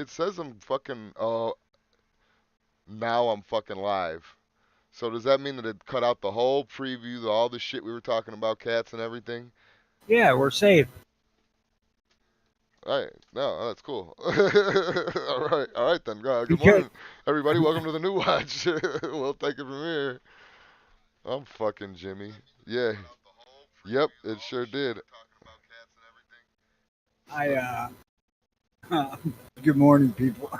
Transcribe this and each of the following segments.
it says I'm fucking. Oh, now I'm fucking live. So does that mean that it cut out the whole preview, all the shit we were talking about, cats and everything? Yeah, we're safe. All right, no, that's cool. All right then. Good Because morning, everybody. Welcome to the new watch. We'll take it from here. I'm fucking Jimmy. Yeah. Yep, it sure did. I, good morning, people.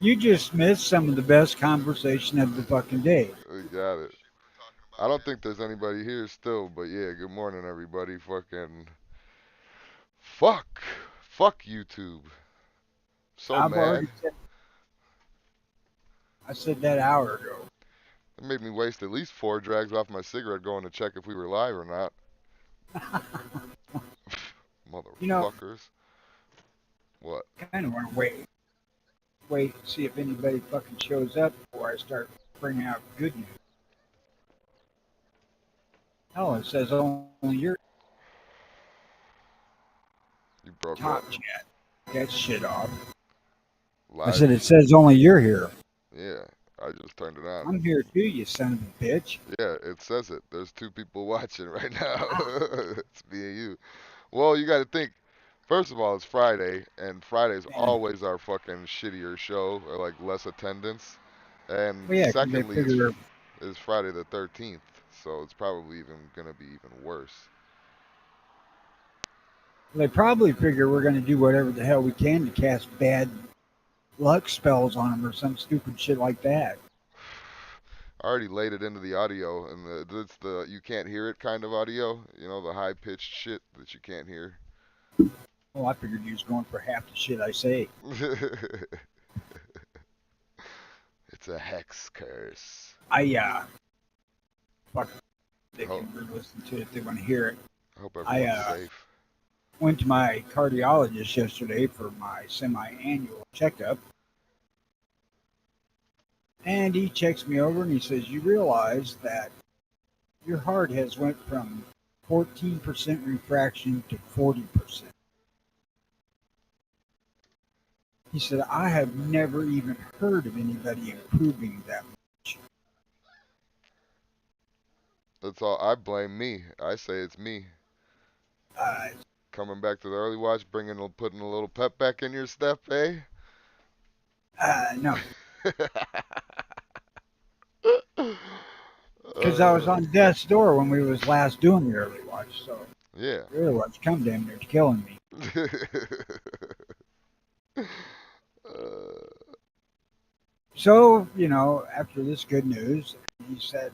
You just missed some of the best conversation of the fucking day. We got it. I don't think there's anybody here still, but yeah, good morning, everybody. Fucking fuck. Fuck YouTube. So I've mad. already said, I said that hour ago. It made me waste at least 4 drags off my cigarette going to check if we were live or not. You know, Motherfuckers. What? kind of want to wait, and see if anybody fucking shows up before I start bringing out good news. Oh, it says only your You broke up. top chat. That shit off. I Live? said it says only you're here. Yeah, I just turned it on. I'm here too, you son of a bitch. Yeah, it says it. There's 2 people watching right now. Ah, It's me and you. Well, you got to think. First of all, it's Friday, and Friday's man. always our fucking shittier show, or like less attendance. And Well, yeah, 'cause they secondly, figure is Friday the 13th, so it's probably even gonna be even worse. they probably figure we're going to do whatever the hell we can to cast bad luck spells on them or some stupid shit like that. I already laid it into the audio, and it's the you can't hear it kind of audio. You know, the high pitched shit that you can't hear. Well, I figured you was going for half the shit I say. It's a hex curse. I fuck, they Hope, can listen to it if they want to hear it. I hope I everyone's safe. went to my cardiologist yesterday for my semi-annual checkup, and he checks me over and he says, "You realize that your heart has went from 14% refraction to 40%." He said, "I have never even heard of anybody improving that much." That's all. I blame me. I say it's me. Uh, Coming back to the early watch, putting a little pep back in your step, eh? no, uh, because I was on death's door when we was last doing the early watch, so yeah. the early watch come damn near killing me. uh, So, after this good news, he said,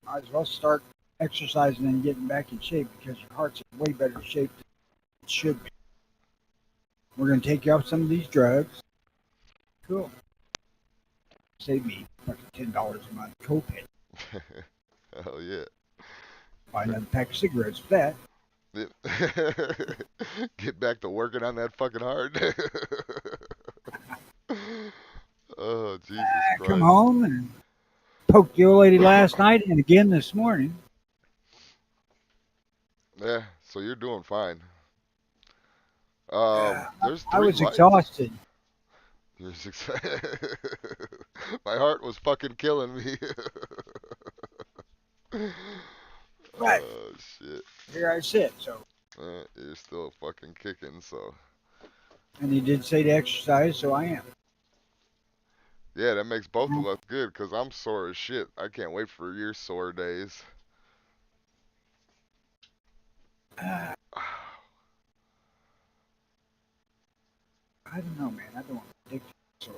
might as well start exercising and getting back in shape because your heart's in way better shape than it should be. We're going to take you off some of these drugs. Cool. Save me fucking $10 a month copay. hell yeah. Buy another pack of cigarettes for that. Get back to working on that fucking heart. Oh, Jesus I come Christ. home and poked the old lady last night and again this morning. Yeah, so you're doing fine. Uh, There's I three was lights. exhausted. You're My heart was fucking killing me. But Oh shit. here I sit. So, You're still fucking kicking, so and he did say to exercise, so I am. yeah, that makes both of us good because I'm sore as shit. I can't wait for your sore days. I don't know, man. I don't want to addict. So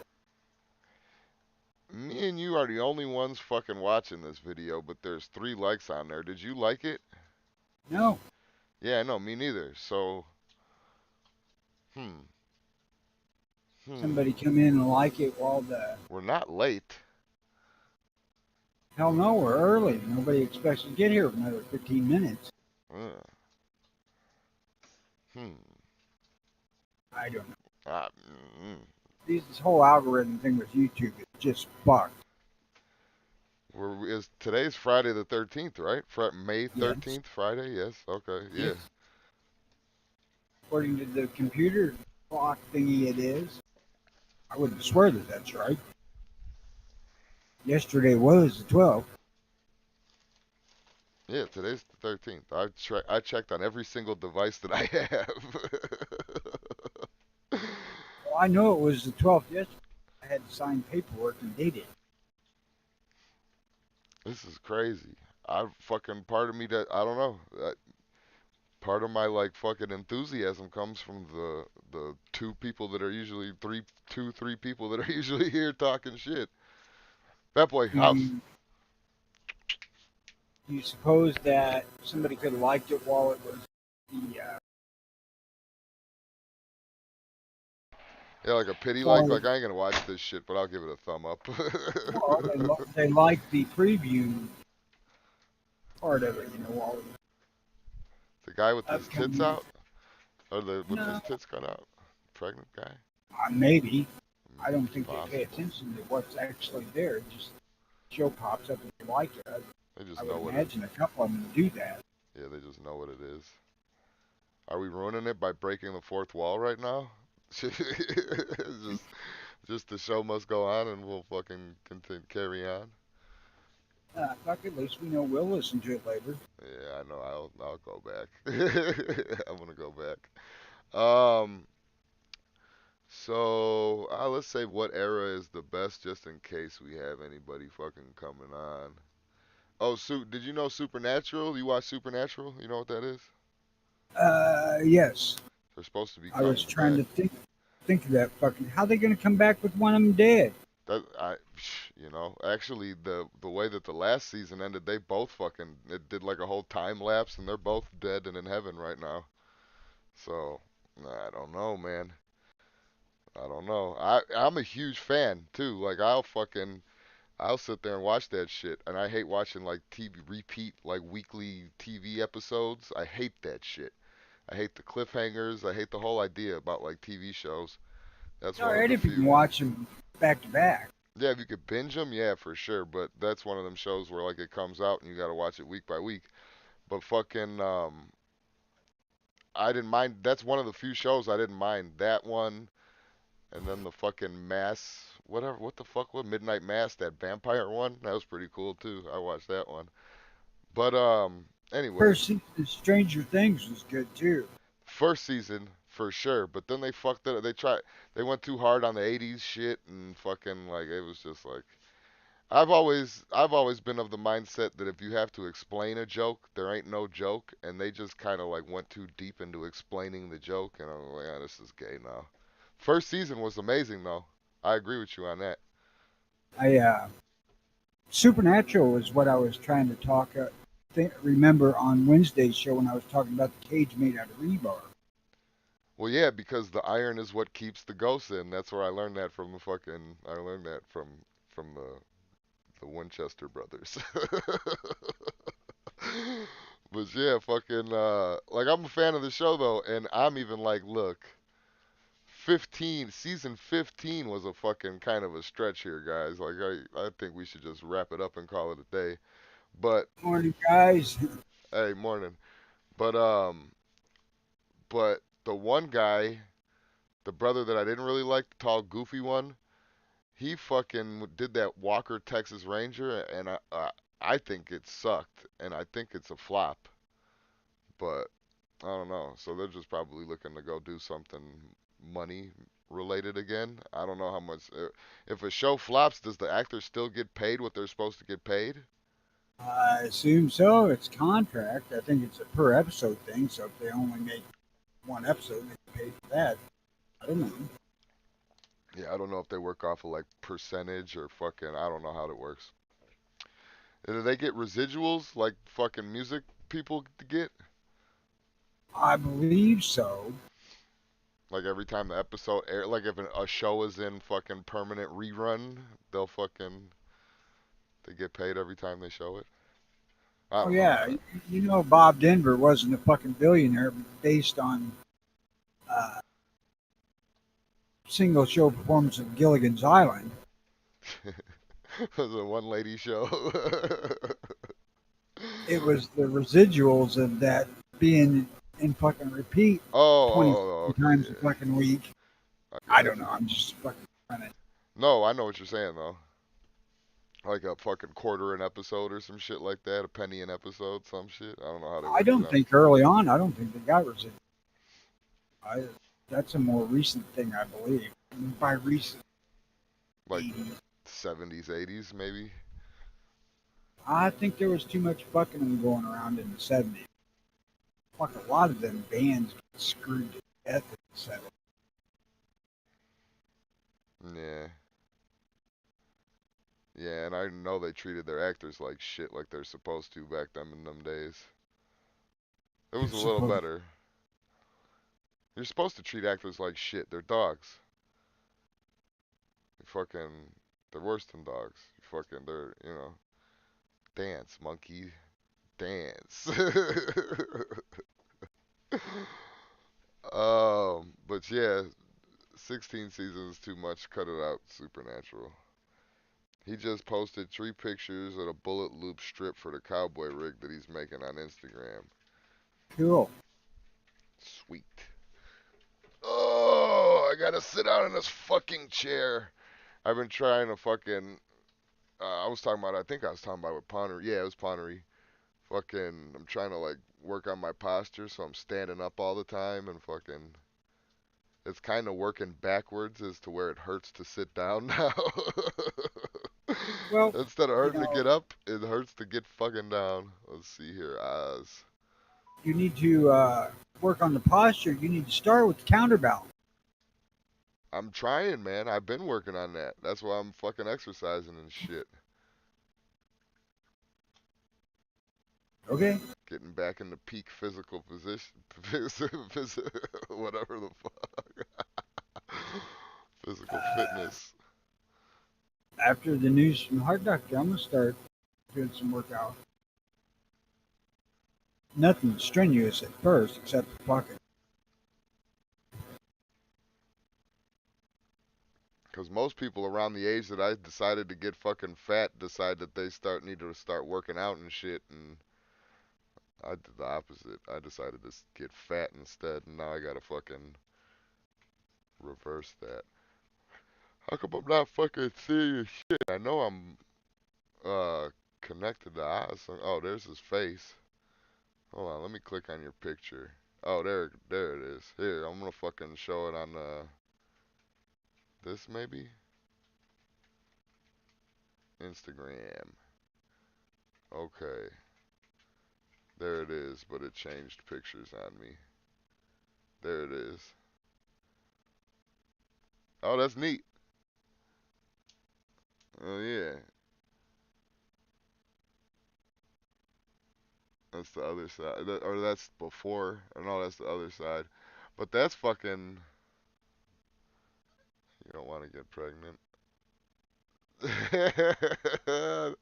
Me and you are the only ones fucking watching this video, but there's 3 likes on there. Did you like it? no, Yeah, no, me neither. So, hmm, somebody hmm. come in and like it while the We're not late. hell no, we're early. Nobody expects to get here for another 15 minutes. Uh, hmm. I don't know. Ah, This whole algorithm thing with YouTube is just fucked. is today's Friday the 13th, right? May Yes, 13th, Friday. Yes. Okay. Yeah. yes. According to the computer, clock thingy it is. I wouldn't swear that that's right. Yesterday was the 12th. Yeah, today's the 13th. I checked on every single device that I have. Well, I know it was the 12th yesterday. I had to sign paperwork and date it. This is crazy. I fucking part of me that I don't know. Part of my like fucking enthusiasm comes from the two people that are usually three people that are usually here talking shit. Fat boy Do house. you, do you suppose that somebody could have liked it while it was the Yeah, like a pity while like I ain't gonna watch this shit, but I'll give it a thumb up. well, they liked the preview part of it, while it was The guy with his tits upcoming. out, or the with his No, tits cut out, pregnant guy. maybe. I don't It's think they pay possible. attention to what's actually there. It just show pops up and they like it. They just I would know what it. imagine a couple of them do that. Yeah, they just know what it is. Are we ruining it by breaking the fourth wall right now? Just the show must go on, and we'll fucking continue carry on. Fuck, at least we know we'll listen to it later. Yeah, I know. I'll go back. I'm gonna go back. Um. So let's say what era is the best, just in case we have anybody fucking coming on. Oh, did you know Supernatural? You watch Supernatural? You know what that is? Yes. They're supposed to be I was coming trying back. to think of that fucking. How they gonna come back with one of them dead? Actually, the way that the last season ended, they both fucking it did like a whole time lapse, and they're both dead and in heaven right now. So I don't know, man. I don't know. I'm a huge fan too. Like I'll sit there and watch that shit, and I hate watching like TV repeat like weekly TV episodes. I hate that shit. I hate the cliffhangers. I hate the whole idea about like TV shows. That's It's one of alright the if you can few. watch them back to back. Yeah, if you could binge them, yeah, for sure. But that's one of them shows where like it comes out and you got to watch it week by week. But fucking, I didn't mind. That's one of the few shows I didn't mind. That one, and then the fucking Mass, whatever. What the fuck? What Midnight Mass? That vampire one? That was pretty cool too. I watched that one. But First anyways, season of Stranger Things was good too. first season for sure. But then they fucked it. They went too hard on the '80s shit and fucking like it was just like I've always been of the mindset that if you have to explain a joke, there ain't no joke, and they just kind of like went too deep into explaining the joke, and I'm like, yeah, this is gay now. First season was amazing though. I agree with you on that. I Supernatural is what I was trying to remember on Wednesday's show when I was talking about the cage made out of rebar. Well, yeah, because the iron is what keeps the ghosts in. That's where I learned that from I learned that from the Winchester brothers. But yeah, fucking like I'm a fan of the show though, and I'm even like, look, 15 season 15 was a fucking kind of a stretch here, guys. Like I think we should just wrap it up and call it a day. But Morning, guys. hey, morning. But the one guy, the brother that I didn't really like, the tall goofy one, he fucking did that Walker Texas Ranger, and I think it sucked, and I think it's a flop. But I don't know. So they're just probably looking to go do something money related again. I don't know how much. If a show flops, does the actor still get paid what they're supposed to get paid? I assume so. It's contract. I think it's a per episode thing. So if they only make one episode, they pay for that. I don't know. Yeah, I don't know if they work off of like percentage or fucking. I don't know how it works. Do they get residuals like fucking music people get? I believe so. Like every time the episode air, like if a show is in fucking permanent rerun, they'll fucking they get paid every time they show it. I Oh don't know. yeah, Bob Denver wasn't a fucking billionaire based on uh, single show performance of Gilligan's Island. It was a one lady show. It was the residuals of that being in fucking repeat Oh, 20 oh, okay, times a yeah. fucking week. I I guess. don't know. I'm just fucking trying to. No, I know what you're saying though. Like a fucking quarter an episode or some shit like that, a penny an episode, some shit. I don't know how they I worked it don't out. think early on. I don't think they got residual. I, that's a more recent thing, I believe. By recent, Like 80s. 70s, 80s, maybe. I think there was too much fucking going around in the 70s. Fuck, a lot of them bands got screwed to death in the 70s. Yeah. Yeah, and I know they treated their actors like shit, like they're supposed to back then in them days. It was a little Supposed. better. You're supposed to treat actors like shit. They're dogs. You fucking, they're worse than dogs. You fucking, dance, monkey, dance. But yeah, 16 seasons is too much. Cut it out, Supernatural. He just posted 3 pictures of a bullet loop strip for the cowboy rig that he's making on Instagram. Cool. Sweet. Oh, I gotta sit down in this fucking chair. I've been trying to fucking. I was talking about. I think I was talking about with Pondery. Yeah, it was Pondery. Fucking. I'm trying to like work on my posture, so I'm standing up all the time and fucking. It's kind of working backwards as to where it hurts to sit down now. Well, Instead of you hurting to know, get up, it hurts to get fucking down. Let's see here. Eyes. you need to work on the posture. You need to start with the counterbalance. I'm trying, man. I've been working on that. That's why I'm fucking exercising and shit. Okay? Getting back into peak physical position, whatever the fuck, physical fitness. After the news from the heart doctor, I'm going to start doing some workout. Nothing strenuous at first, except fucking. Because most people around the age that I decided to get fucking fat decide that they need to start working out and shit, and I did the opposite. I decided to get fat instead, and now I gotta fucking reverse that. How come I'm not fucking serious shit? I know I'm uh connected to eyes. Oh, there's his face. Hold on, let me click on your picture. Oh, there it is. Here, I'm gonna fucking show it on this maybe Instagram. Okay, there it is, but it changed pictures on me. There it is. Oh, that's neat. Oh yeah, that's the other side, or that's before. Or no, that's the other side. But that's fucking. You don't want to get pregnant. That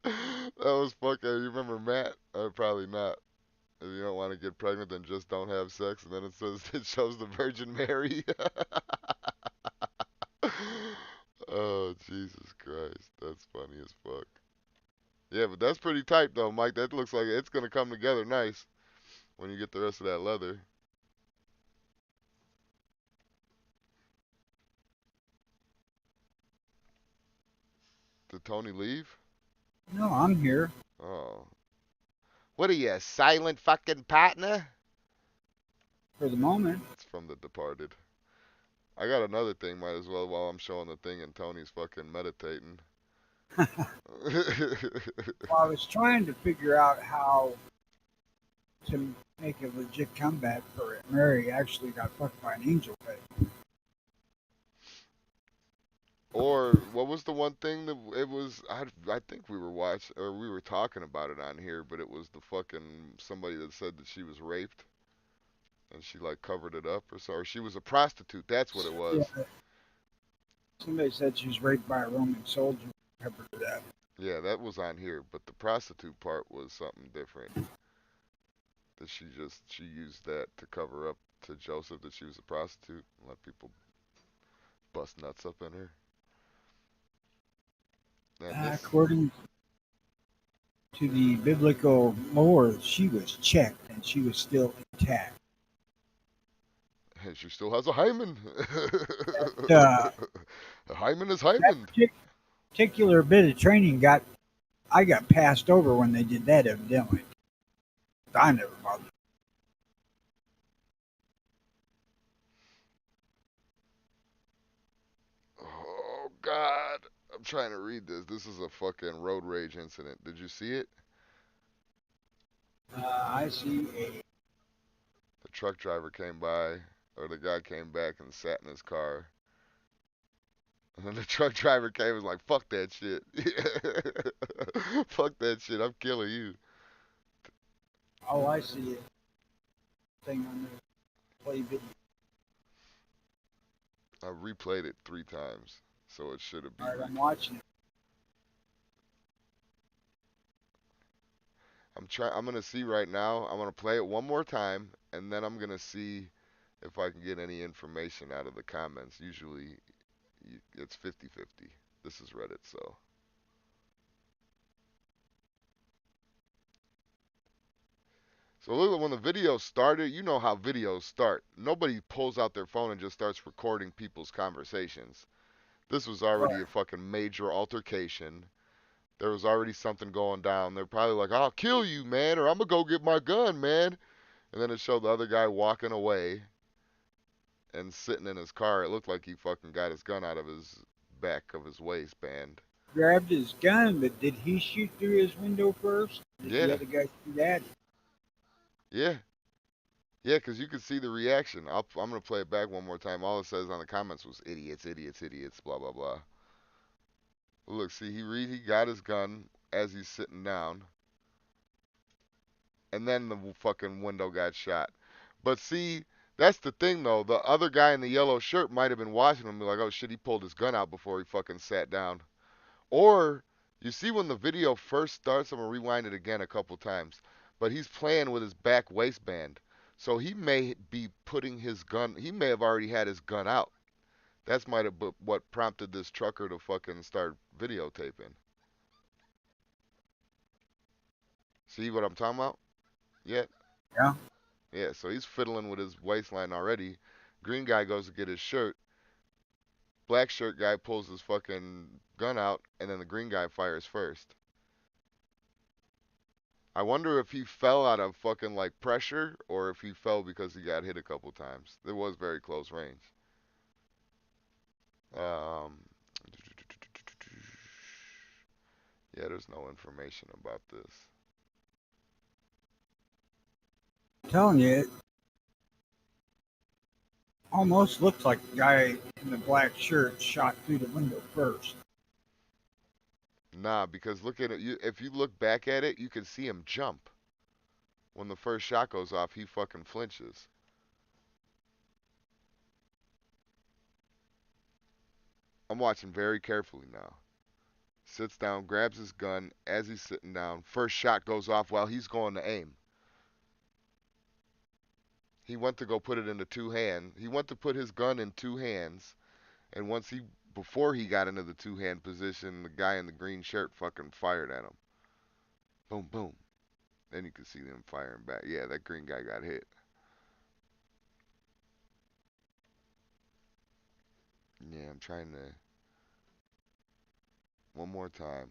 was fucking. You remember Matt? Probably not. If you don't want to get pregnant, then just don't have sex. And then it says it shows the Virgin Mary. Oh Jesus Christ, that's funny as fuck. Yeah, but that's pretty tight though, Mike. That looks like it's gonna come together nice when you get the rest of that leather. Did Tony leave? No, I'm here Oh, what are you, a silent fucking partner? for the moment. It's from The Departed. I got another thing, might as well while I'm showing the thing and Tony's fucking meditating. Well, I was trying to figure out how to make a legit comeback for it. Mary actually got fucked by an angel. But Or what was the one thing that it was? I think we were watching or we were talking about it on here, but it was the fucking somebody that said that she was raped and she like covered it up or so. Or she was a prostitute. That's what it yeah, was. somebody said she was raped by a Roman soldier. Covered it up. Yeah, that was on here, but the prostitute part was something different. That she used that to cover up to Joseph that she was a prostitute and let people bust nuts up in her. And this According to the biblical lore, she was checked and she was still intact. And she still has a hymen. Uh, A hymen is that hymen. particular bit of training I got passed over when they did that. Evidently, I never bothered. Oh God, I'm trying to read this. This is a fucking road rage incident. Did you see it? I see a. The truck driver came by, or the guy came back and sat in his car. And then the truck driver came and was like, fuck that shit. Fuck that shit. I'm killing you. Oh, I see a thing on the play video. I replayed it 3 times, so it should be All right, I'm replayed. watching it. I'm gonna see right now. I'm gonna play it one more time, and then I'm gonna see if I can get any information out of the comments. Usually, it's 50-50. This is Reddit, so. So look, when the video started, you know how videos start. Nobody pulls out their phone and just starts recording people's conversations. This was already a Right. fucking major altercation. There was already something going down. They're probably like, I'll kill you, man, or I'm gonna go get my gun, man. And then it showed the other guy walking away and sitting in his car. It looked like he fucking got his gun out of his back of his waistband. Grabbed his gun, but did he shoot through his window first? Did the Yeah, other guy shoot at him? yeah, yeah, because you could see the reaction. I'm gonna play it back one more time. All it says on the comments was idiots, idiots, idiots, blah blah blah. Look, see, he got his gun as he's sitting down, and then the fucking window got shot. But see, that's the thing though. The other guy in the yellow shirt might have been watching him, and be like, oh shit, he pulled his gun out before he fucking sat down. Or you see when the video first starts, I'm gonna rewind it again a couple times. But he's playing with his back waistband, so he may be putting his gun. He may have already had his gun out. That's might have been what prompted this trucker to fucking start videotaping. See what I'm talking about? Yeah, Yeah. yeah. So he's fiddling with his waistline already. Green guy goes to get his shirt. Black shirt guy pulls his fucking gun out, and then the green guy fires first. I wonder if he fell out of fucking like pressure or if he fell because he got hit a couple times. It was very close range. Um, yeah, there's no information about this. I'm telling you, it almost looks like the guy in the black shirt shot through the window first. Nah, because look at it. If you look back at it, you can see him jump. When the first shot goes off, he fucking flinches. I'm watching very carefully now. Sits down, grabs his gun as he's sitting down. First shot goes off while he's going to aim. He went to go put it into two hands. He went to put his gun in two hands. And before he got into the two hand position, the guy in the green shirt fucking fired at him. Boom, boom. Then you can see them firing back. Yeah, that green guy got hit. Yeah, I'm trying to. One more time.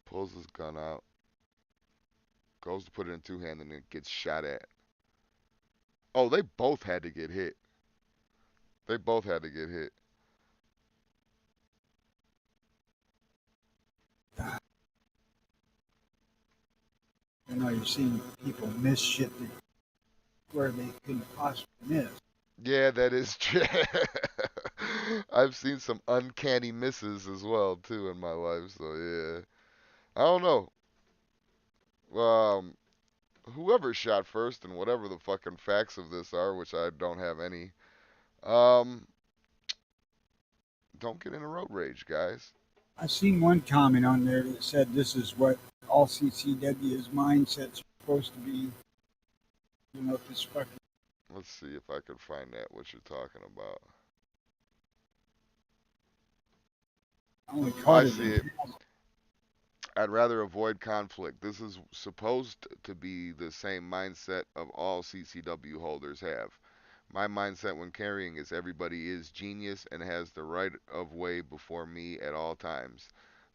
Pulls his gun out. Goes to put it in two hand and then gets shot at. Oh, they both had to get hit. They both had to get hit. You know, you've seen people miss shit where they couldn't possibly miss. Yeah, that is true. I've seen some uncanny misses as well too in my life. So yeah, I don't know. Um, whoever shot first and whatever the fucking facts of this are, which I don't have any. Um, don't get in a road rage, guys. I seen one comment on there that said this is what all CCW's mindsets are supposed to be. You know, this fucking Let's see if I can find that what you're talking about. I only I caught it see in it. I'd rather avoid conflict. This is supposed to be the same mindset of all CCW holders have. My mindset when carrying is everybody is genius and has the right of way before me at all times.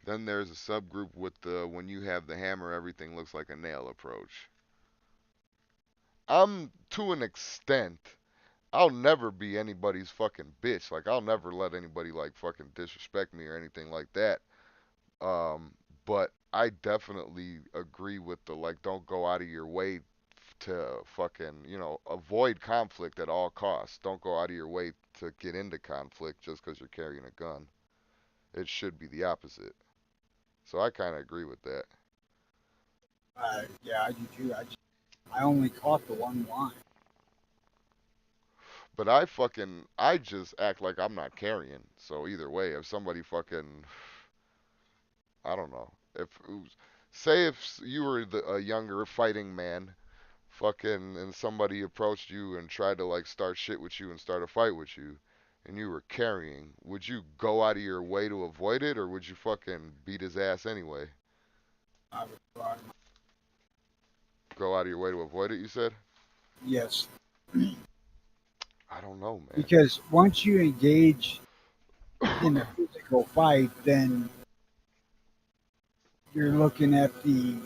Then there's a subgroup with the when you have the hammer, everything looks like a nail approach. I'm to an extent. I'll never be anybody's fucking bitch. Like I'll never let anybody like fucking disrespect me or anything like that. Um, but I definitely agree with the like don't go out of your way to fucking, avoid conflict at all costs. Don't go out of your way to get into conflict just because you're carrying a gun. It should be the opposite. So I kind of agree with that. Yeah, I do too. I only caught the one line. But I just act like I'm not carrying. So either way, if somebody fucking, I don't know, say if you were a younger fighting man, fucking, and somebody approached you and tried to like start shit with you and start a fight with you, and you were carrying, would you go out of your way to avoid it, or would you fucking beat his ass anyway? I would try. Go out of your way to avoid it, you said? Yes, I don't know, because once you engage in a physical fight, then you're looking at the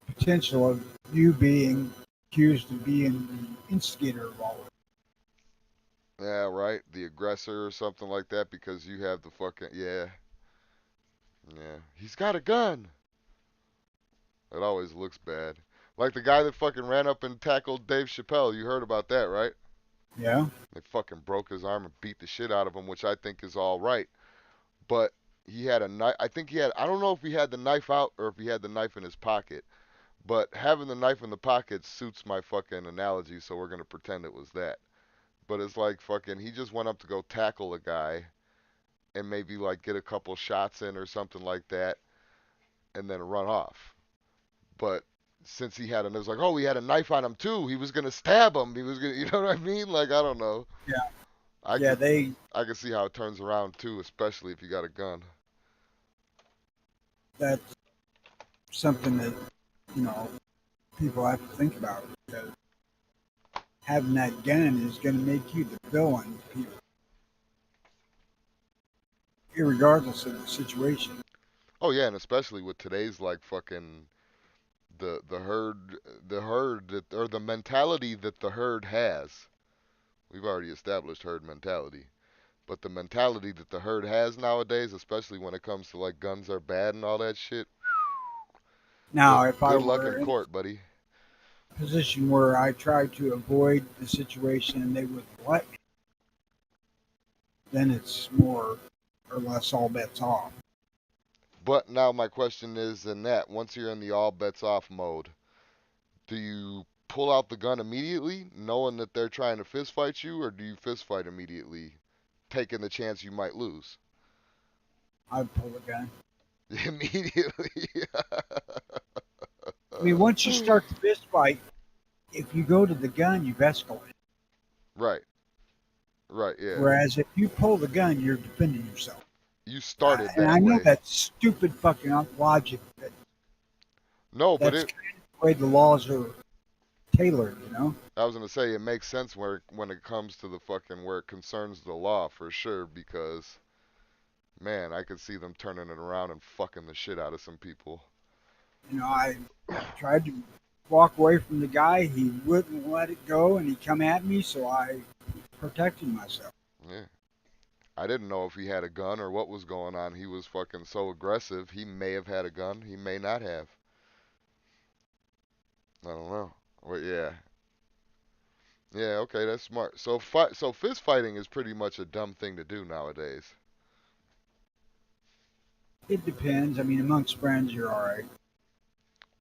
potential of you being accused of being the instigator of all of it. Yeah, right. The aggressor or something like that because you have the fucking yeah, yeah. He's got a gun. It always looks bad. Like the guy that fucking ran up and tackled Dave Chappelle. You heard about that, right? Yeah. They fucking broke his arm and beat the shit out of him, which I think is all right. But he had a knife. I think he had. I don't know if he had the knife out or if he had the knife in his pocket. But having the knife in the pocket suits my fucking analogy, so we're gonna pretend it was that. But it's like fucking. He just went up to go tackle a guy and maybe like get a couple shots in or something like that, and then run off. But since he had, and it was like, oh, he had a knife on him too. He was gonna stab him. He was gonna, you know what I mean? Like I don't know. Yeah. I Yeah. could, They. I could see how it turns around too, especially if you got a gun. That's something that you know people have to think about because having that gun is going to make you the villain, regardless of the situation. Oh yeah, and especially with today's like fucking the herd, that, or the mentality that the herd has. We've already established herd mentality. But the mentality that the herd has nowadays, especially when it comes to like guns are bad and all that shit, Now, if I good luck in were in court, buddy. a position where I tried to avoid the situation and they would let me, then it's more or less all bets off. But now my question is, in that once you're in the all bets off mode, do you pull out the gun immediately, knowing that they're trying to fist fight you, or do you fist fight immediately, taking the chance you might lose? I'd pull the gun. Immediately. I mean, once you start the fist fight, if you go to the gun, you've escalated. Right, right, yeah. Whereas if you pull the gun, you're defending yourself. You started And that I know way. that's stupid fucking logic. No, but That's kind of the way the laws are tailored, you know? I was gonna say it makes sense where when it comes to the fucking where it concerns the law for sure because man, I could see them turning it around and fucking the shit out of some people. You know, I tried to walk away from the guy. He wouldn't let it go, and he come at me, so I protected myself. Yeah. I didn't know if he had a gun or what was going on. He was fucking so aggressive. He may have had a gun. He may not have. I don't know. But yeah. Yeah, okay, that's smart. So fist fighting is pretty much a dumb thing to do nowadays. It depends. I mean, amongst friends, you're all right.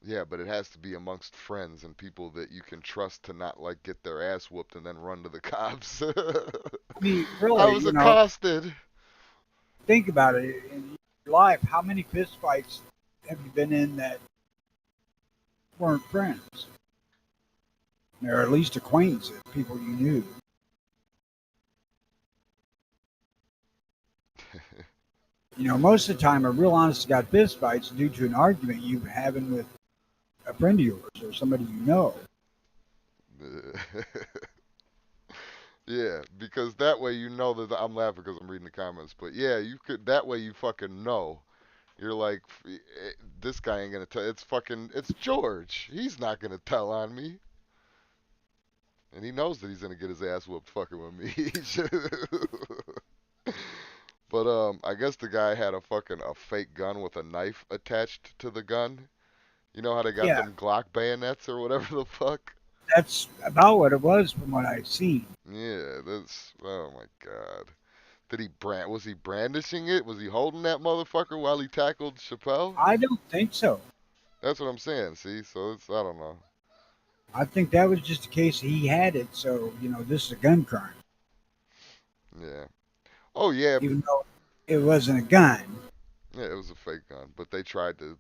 Yeah, but it has to be amongst friends and people that you can trust to not like get their ass whooped and then run to the cops. I mean, I really, was accosted. think about it. In your life, how many fist fights have you been in that weren't friends? Or at least acquaintances, people you knew. You know, most of the time, a real honest to God fist fight's due to an argument you were having with a friend of yours or somebody you know. Yeah, because that way you know that I'm laughing because I'm reading the comments. But yeah, you could that way you fucking know. You're like, this guy ain't gonna tell. It's George. He's not gonna tell on me, and he knows that he's gonna get his ass whooped fucking with me. But I guess the guy had a fake gun with a knife attached to the gun. You know how they got Yeah, them Glock bayonets or whatever the fuck? that's about what it was from what I've seen. Yeah, that's oh my god. Was he brandishing it? Was he holding that motherfucker while he tackled Chappelle? I don't think so. That's what I'm saying. See, so it's I don't know. I think that was just a case he had it, so this is a gun crime, Yeah. Oh yeah, even though it wasn't a gun. yeah. It was a fake gun, but they tried to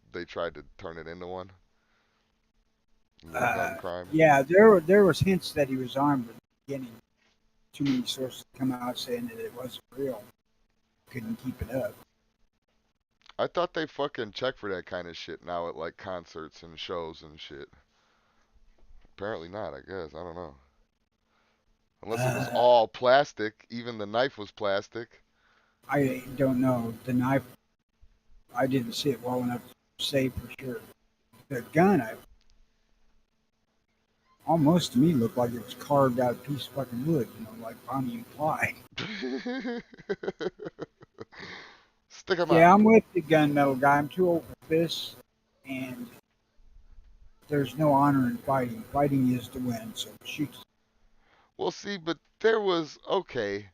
turn it into one. A little gun Uh, crime. yeah, there was hints that he was armed at the beginning. Too many sources come out saying that it wasn't real. Couldn't keep it up. I thought they fucking check for that kind of shit now at like concerts and shows and shit. Apparently not. I guess I don't know. Unless it was Uh, all plastic. Even the knife was plastic. I don't know. The knife, I didn't see it well enough to say for sure. The gun, I almost to me looked like it was carved out of a piece of fucking wood, like Bonnie and Clyde. Stick 'em Yeah, out. I'm with the gunmetal guy. I'm too old for this, and there's no honor in fighting. Fighting is to win, so shoot. Well, see, but there was okay.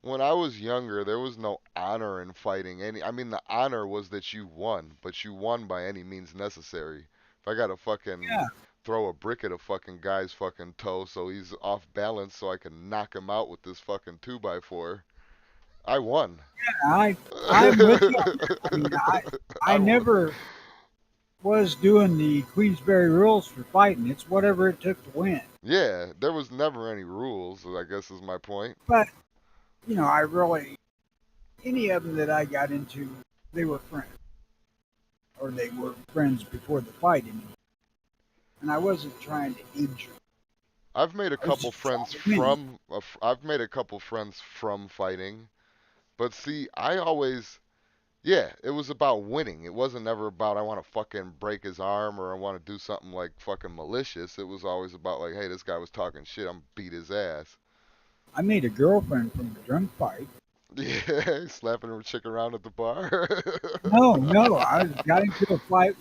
When I was younger, there was no honor in fighting any. I mean, the honor was that you won, but you won by any means necessary. If I gotta fucking Yeah, throw a brick at a fucking guy's fucking toe so he's off balance so I can knock him out with this fucking 2x4, I won. I I'm with you on that. I mean, I I won. never was doing the Queensberry rules for fighting. It's whatever it took to win. Yeah, there was never any rules, I guess is my point. But I really any of them that I got into, they were friends, or they were friends before the fight. And I wasn't trying to injure. I've made a I was couple just friends trying to win. from I've made a couple friends from fighting, but see, I always yeah, it was about winning. It wasn't ever about I want to fucking break his arm or I want to do something like fucking malicious. It was always about like, hey, this guy was talking shit. I'm beat his ass. I made a girlfriend from a drunk fight. Yeah, slapping a chick around at the bar. No, no, I got into a fight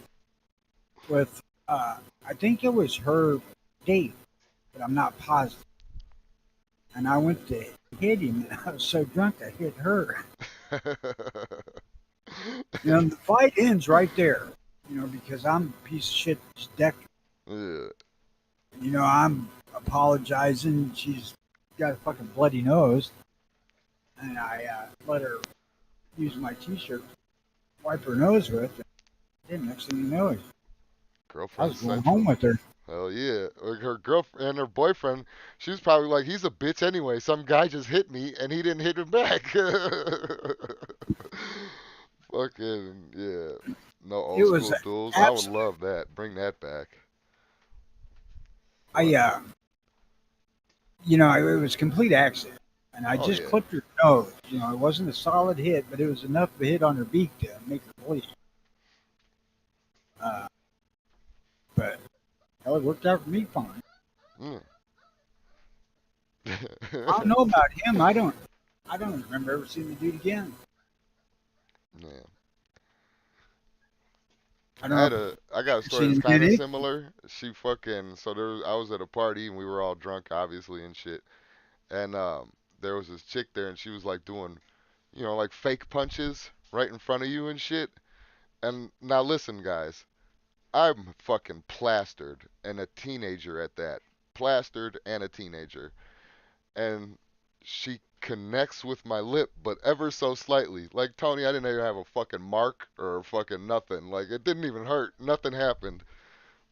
with, I think it was her date, but I'm not positive. And I went to hit him, and I was so drunk I hit her. The fight ends right there, because I'm a piece of shit that's decked. Yeah. I'm apologizing. She's got a fucking bloody nose, and I let her use my t-shirt to wipe her nose with. And then next thing you know, I Girlfriend was going home Central. with her. Hell yeah. Like her girlfriend and her boyfriend, she was probably like, he's a bitch anyway. Some guy just hit me and he didn't hit him back. Fucking, yeah. No It old was school duels. I would absolute. love that. Bring that back. I But, it was a complete accident, and I oh just yeah. clipped her nose. It wasn't a solid hit, but it was enough of a hit on her beak to make her bleed. Uh, but hell, it worked out for me fine. Mm. I don't know about him. I don't remember ever seeing the dude again. Yeah. I don't know if I got a I've story seen that's him kind of again. similar. She fucking, so I was at a party and we were all drunk, obviously, and shit. And there was this chick there and she was like doing, like fake punches right in front of you and shit. And now listen, guys, I'm fucking plastered and a teenager at that. Plastered and a teenager. And she connects with my lip, but ever so slightly. Like, Tony, I didn't even have a fucking mark or fucking nothing. Like, it didn't even hurt. Nothing happened.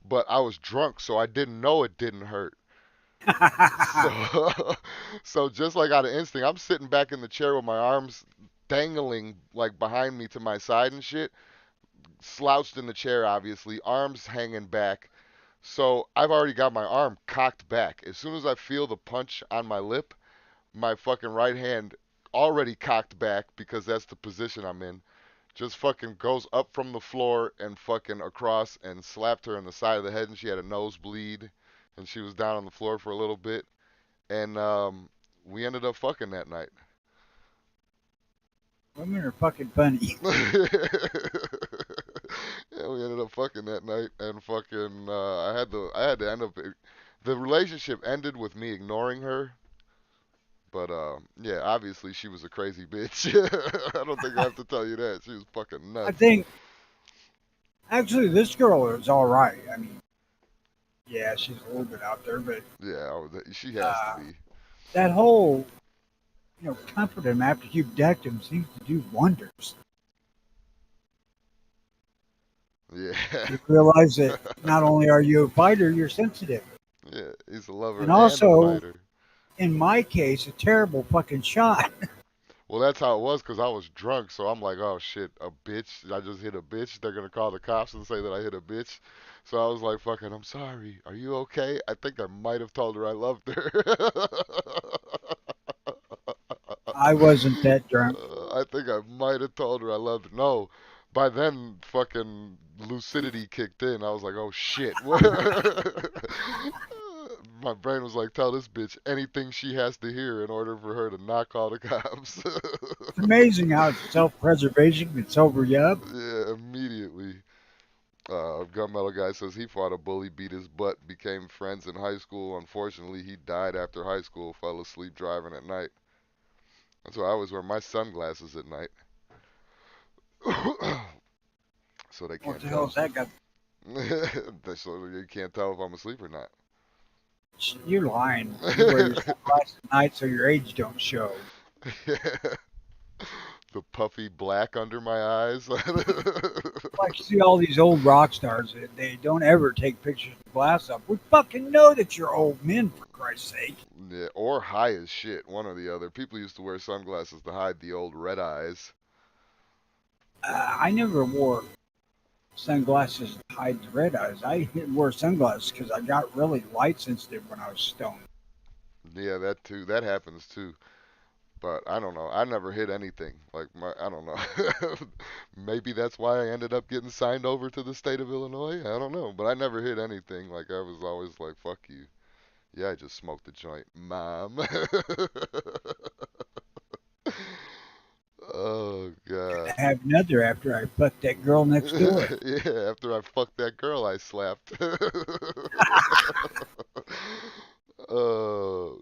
But I was drunk, so I didn't know it didn't hurt. So, so just like out of instinct, I'm sitting back in the chair with my arms dangling like behind me to my side and shit, slouched in the chair, obviously, arms hanging back. So I've already got my arm cocked back. As soon as I feel the punch on my lip, my fucking right hand already cocked back because that's the position I'm in. Just fucking goes up from the floor and fucking across and slapped her in the side of the head and she had a nosebleed and she was down on the floor for a little bit and we ended up fucking that night. Women are fucking funny. Yeah, we ended up fucking that night and fucking I had to end up the relationship ended with me ignoring her. But yeah, obviously she was a crazy bitch. I don't think I have to tell you that. She was fucking I nuts. think actually this girl is all right. I mean, yeah, she's a little bit out there, but Yeah, she has to uh, be. that whole comfort him after you've decked him seems to do wonders. Yeah. You realize that not only are you a fighter, you're sensitive, Yeah, he's a lover and and a also fighter. in my case, a terrible fucking shot. Well, that's how it was because I was drunk. So I'm like, oh shit, a bitch. I just hit a bitch. They're gonna call the cops and say that I hit a bitch. So I was like, fucking, I'm sorry. Are you okay? I think I might have told her I loved her. I wasn't that drunk. I think I might have told her I loved her. No, by then fucking lucidity kicked in. I was like, oh shit. My brain was like, tell this bitch anything she has to hear in order for her to not call the cops. It's amazing how self-preservation can sober you up. Yeah, immediately. Gunmetal guy says he fought a bully, beat his butt, became friends in high school. Unfortunately, he died after high school, fell asleep driving at night. That's why I always wear my sunglasses at night. So they What can't the hell tell. has that got? So you can't tell if I'm asleep or not. You're lying. You wear your sunglasses at night so your age don't show. The puffy black under my eyes. Like you see all these old rock stars, they don't ever take pictures with glass up. We fucking know that you're old men, for Christ's sake. Yeah, or high as shit, one or the other. People used to wear sunglasses to hide the old red eyes. I never wore sunglasses to hide the red eyes. I wore sunglasses because I got really light sensitive when I was stoned. Yeah, that too. That happens too. But I don't know. I never hit anything. I don't know. Maybe that's why I ended up getting signed over to the state of Illinois. I don't know. But I never hit anything. Like I was always like, fuck you. Yeah, I just smoked a joint, mom. Oh god. I have another after I fucked that girl next door. Yeah, after I fucked that girl I slapped.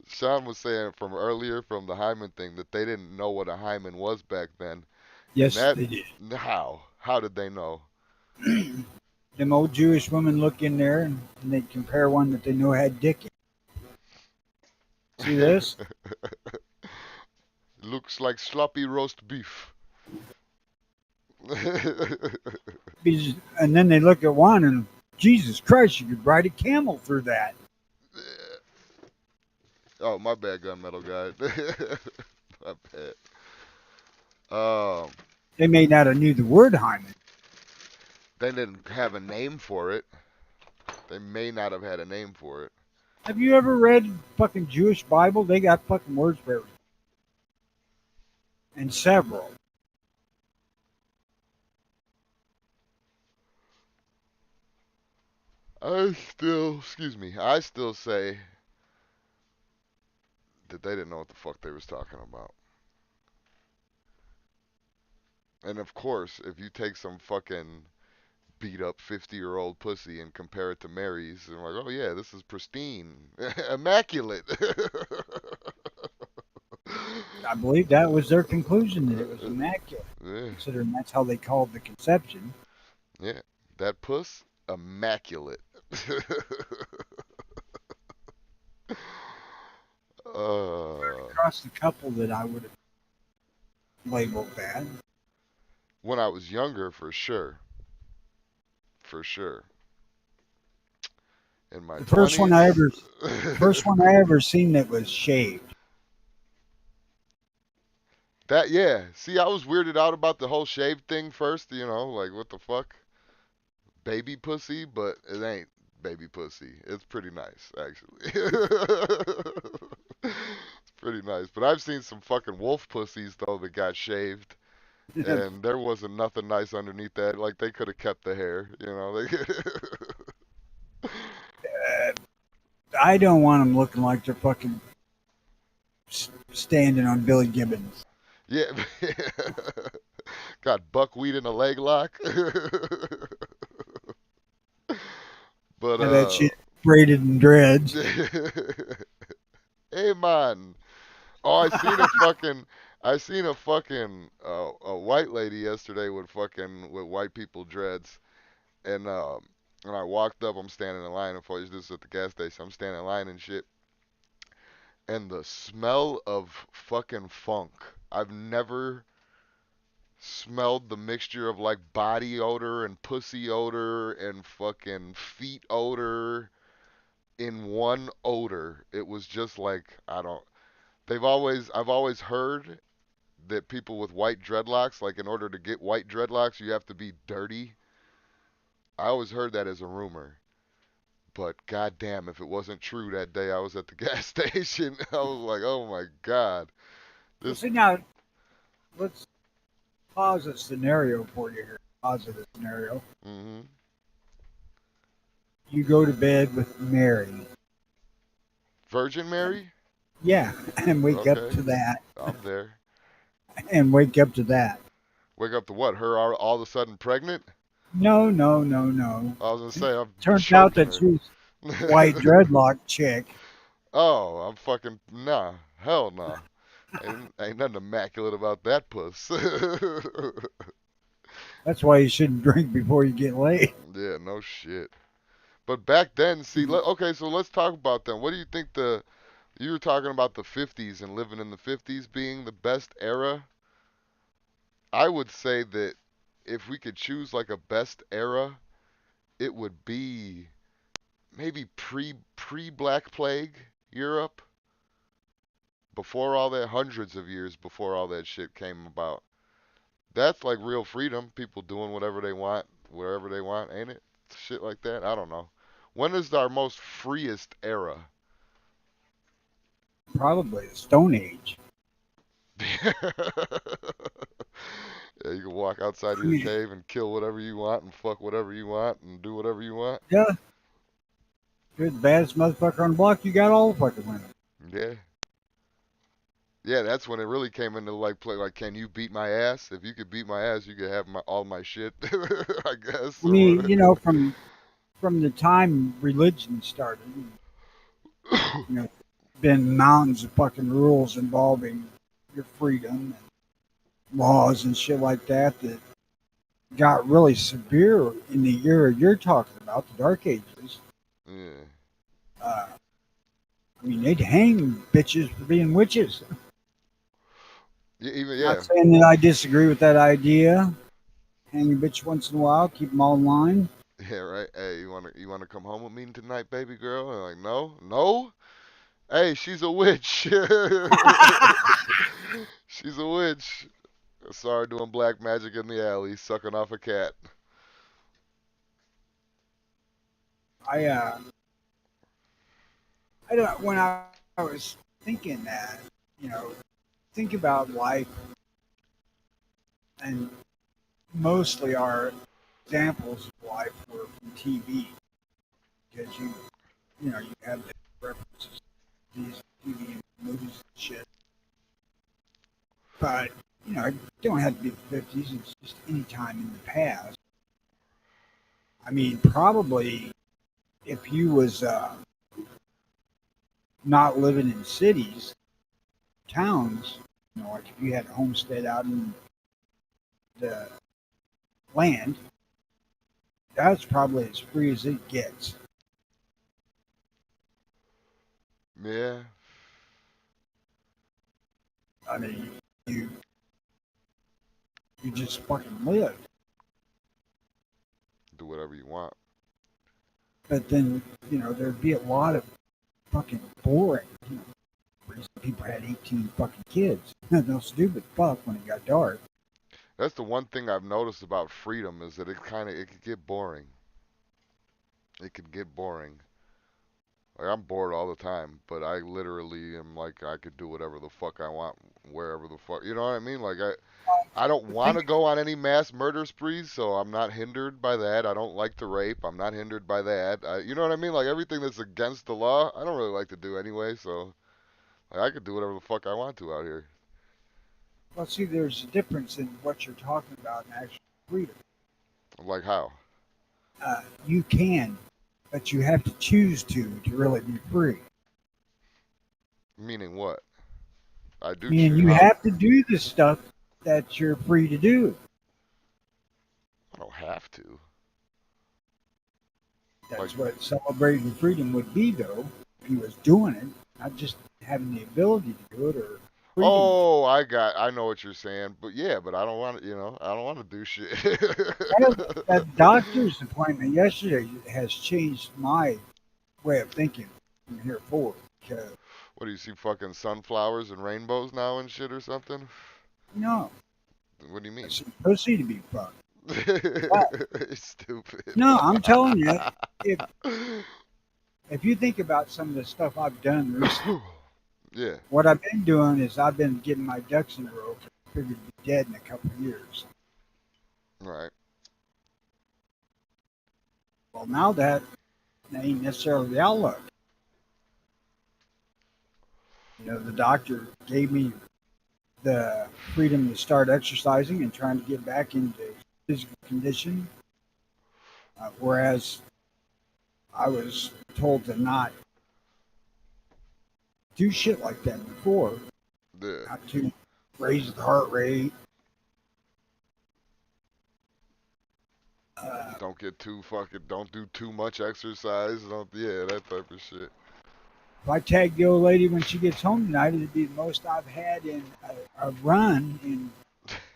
Sean was saying from earlier from the hymen thing that they didn't know what a hymen was back then. And Yes, that they did. how? How did they know? Them old Jewish women look in there and they compare one that they know had dick in. See this? Looks like sloppy roast beef. And then they look at one and Jesus Christ, you could ride a camel through that. Oh, my bad, gunmetal guy. My bad. Um, They may not have knew the word hymen. they didn't have a name for it. They may not have had a name for it. Have you ever read fucking Jewish Bible? They got fucking words for everything. And several. I still say that they didn't know what the fuck they was talking about. And of course, if you take some fucking beat up 50-year-old pussy and compare it to Mary's, and like, oh yeah, this is pristine, immaculate. I believe that was their conclusion that it was immaculate, Yeah, considering that's how they called the conception. yeah, that puss, immaculate. uh, Across the couple that I would have labeled bad. when I was younger, for sure, for sure. In my The first one I 20s. ever, first one I ever seen that was shaved. That yeah. See, I was weirded out about the whole shave thing first. Like what the fuck, baby pussy, but it ain't baby pussy. It's pretty nice actually. It's Pretty nice. But I've seen some fucking wolf pussies though that got shaved, and there wasn't nothing nice underneath that. Like they could have kept the hair, you know. They I don't want them looking like they're fucking standing on Billy Gibbons. yeah, got buckwheat in a leg lock. But Have that shit braided in dreads. hey man, oh I seen a fucking a white lady yesterday with fucking with white people dreads, and I walked up. I'm standing in line. Before this is at the gas station. I'm standing in line and shit, and the smell of fucking funk. I've never smelled the mixture of like body odor and pussy odor and fucking feet odor in one odor. It was just like I don't. I've always heard that people with white dreadlocks, like in order to get white dreadlocks, you have to be dirty. I always heard that as a rumor. But goddamn, if it wasn't true that day I was at the gas station, I was like, oh my god, Well, this. see now, let's pause a scenario for you here. Positive scenario. Hmm. You go to bed with Mary. Virgin And, Mary? yeah, and wake up Okay, to that. I'm there. And wake up to that. Wake up to what? Her all of a sudden pregnant? No, no, no, no. I was gonna say I'm Turns out choking that her. she's white dreadlock chick. Oh, I'm fucking nah. Hell nah. Ain't nothing immaculate about that puss. That's why you shouldn't drink before you get laid. Yeah, no shit. But back then, see, okay, so let's talk about them. What do you think you were talking about the 50s and living in the 50s being the best era? I would say that if we could choose like a best era, it would be maybe pre Black Plague Europe, before all that, hundreds of years before all that shit came about. That's like real freedom, people doing whatever they want, wherever they want, ain't it? Shit like that. I don't know. When is our most freest era? Probably the Stone Age. Yeah, you can walk outside of I your mean, cave and kill whatever you want and fuck whatever you want and do whatever you want. yeah, you're the baddest motherfucker on the block. You got all the fucking women. Yeah. Yeah, that's when it really came into like play. Like, can you beat my ass? If you could beat my ass, you could have all my shit. I guess. I Or mean, what? you know, from the time religion started, you know, been mountains of fucking rules involving your freedom and laws and shit like that that got really severe in the era you're talking about, the Dark Ages. Yeah. Uh, I mean, they'd hang bitches for being witches. Yeah. Even Not yeah. saying that I disagree with that idea. Hang a bitch once in a while, keep them all in line. Yeah. Right. Hey, you wanna come home with me tonight, baby girl? And like, no, no. Hey, she's a witch. She's a witch. I saw her doing black magic in the alley, sucking off a cat. I I don't when I was thinking that, you know, think about life and mostly our examples of life were from TV because you know you have the references to these TV and movies and shit. But you know, it don't have to be the 50s. It's just any time in the past. I mean, probably if you was not living in cities, towns, you know, like if you had a homestead out in the land, that's probably as free as it gets. Yeah. I mean, you you just fucking live. Do whatever you want. But then, you know, there'd be a lot of fucking boring. You know, reason people had 18 fucking kids. No stupid fuck when it got dark. That's the one thing I've noticed about freedom is that it could get boring. It could get boring. Like I'm bored all the time, but I literally am like I could do whatever the fuck I want, wherever the fuck. You know what I mean? Like I don't The want thing, to go on any mass murder sprees, so I'm not hindered by that. I don't like to rape. I'm not hindered by that. You know what I mean? Like everything that's against the law, I don't really like to do anyway. So like, I could do whatever the fuck I want to out here. well, see, there's a difference in what you're talking about and actual freedom. Like how? You can, but you have to choose to really be free. Meaning what? I do Meaning choose. you have to do the stuff that you're free to do. I don't have to. Like That's what celebrating freedom would be, though, if he was doing it, not just having the ability to do it or freedom. oh, I know what you're saying, but yeah, but I don't want to, I don't want to do shit. That doctor's appointment yesterday has changed my way of thinking from here forward. Because, What do you see fucking sunflowers and rainbows now and shit or something? no, What do you mean? it's pussy to be fucked. But, Stupid. no, I'm telling you, if if you think about some of the stuff I've done recently, yeah, what I've been doing is I've been getting my ducks in a row. I figured to be dead in a couple of years. right. Well, now that ain't necessarily the outlook. The doctor gave me the freedom to start exercising and trying to get back into physical condition, whereas I was told to not do shit like that before, Yeah. not to raise the heart rate. Uh, Don't get too fucking. Don't do too much exercise. Don't. Yeah, that type of shit. if I tag the old lady when she gets home tonight, it'd be the most I've had in a run in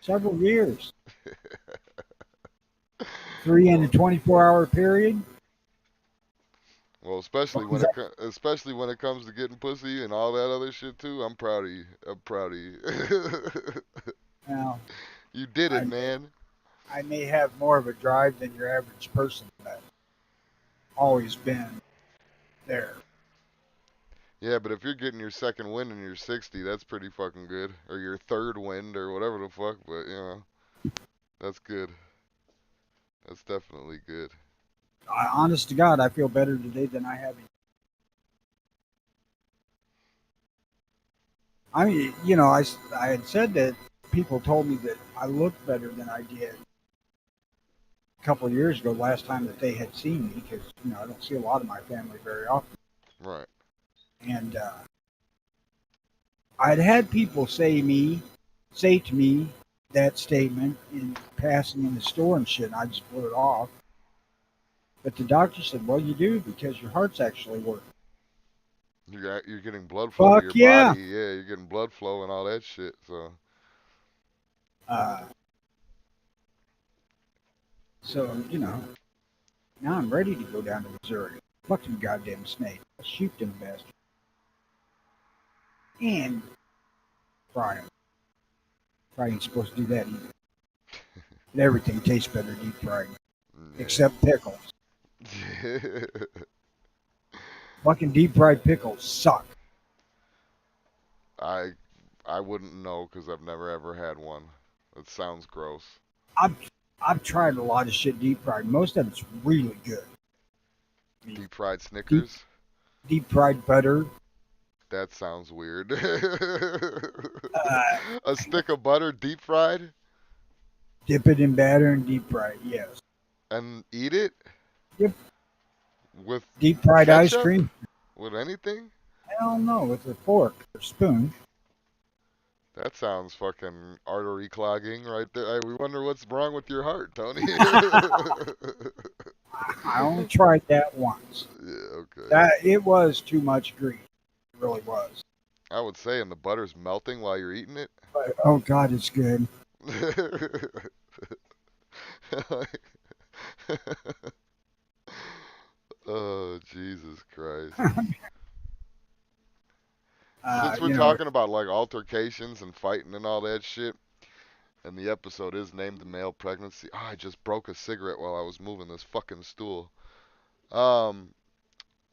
several years. Three in a well, 24-hour period. well, What was especially when it comes to getting pussy and all that other shit too. I'm proud of you. I'm proud of you. Now, You did I it, may, man. I may have more of a drive than your average person, but always been there. Yeah, but if you're getting your second wind and you're 60, that's pretty fucking good. Or your third wind or whatever the fuck. But that's good. That's definitely good. Honest to God, I feel better today than I have. I mean, I had said that people told me that I looked better than I did a couple of years ago, last time that they had seen me, because, I don't see a lot of my family very often. Right. And I'd had people say to me that statement in passing in the store and shit, and I just blew it off. But the doctor said, well, you do because your heart's actually working. You're getting blood flow to your Fuck body. yeah. Yeah, you're getting blood flow and all that shit. So Uh, so, now I'm ready to go down to Missouri. Fuck them goddamn snake. I'll shoot them bastards. And fry them. Fry ain't supposed to do that either. But everything tastes better deep fried. Except pickles. yeah. Fucking deep fried pickles suck. I I wouldn't know because I've never ever had one. It sounds gross. I've I've tried a lot of shit deep fried. Most of it's really good. I mean, Deep fried deep Snickers. deep fried butter. That sounds weird. Uh, A stick of butter deep fried Dip it in batter and deep fry it. Yes. and eat it Yep. with Deep fried ice ketchup? cream. With anything? Hell no, with a fork or spoon. That sounds fucking artery clogging right there. We wonder what's wrong with your heart, Tony. I only tried that once. Yeah, okay. That it was too much grease. It really was. I would say, and the butter's melting while you're eating it. But oh god, it's good. Oh, Jesus Christ. Uh, Since we're you know, talking about like altercations and fighting and all that shit, and the episode is named the male pregnancy. Oh, I just broke a cigarette while I was moving this fucking stool. Um,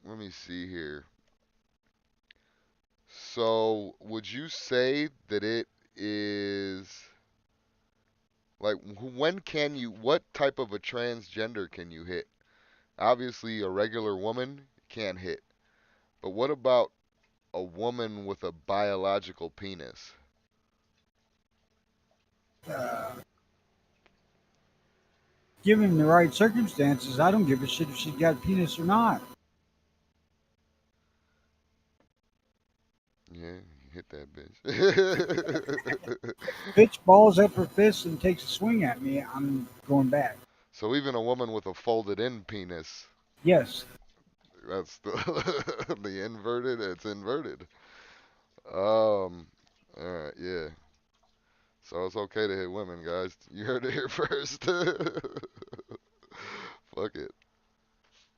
let me see here. So, would you say that it is like when can you what type of a transgender can you hit? Obviously, a regular woman can't hit. But what about a woman with a biological penis? Uh, Given the right circumstances, I don't give a shit if she's got a penis or not. Yeah, you hit that bitch. Bitch balls up her fist and takes a swing at me, I'm going back. So even a woman with a folded in penis, Yes, that's the the inverted, it's inverted. Um all right, yeah. So it's okay to hit women, guys. You heard it here first. Fuck it.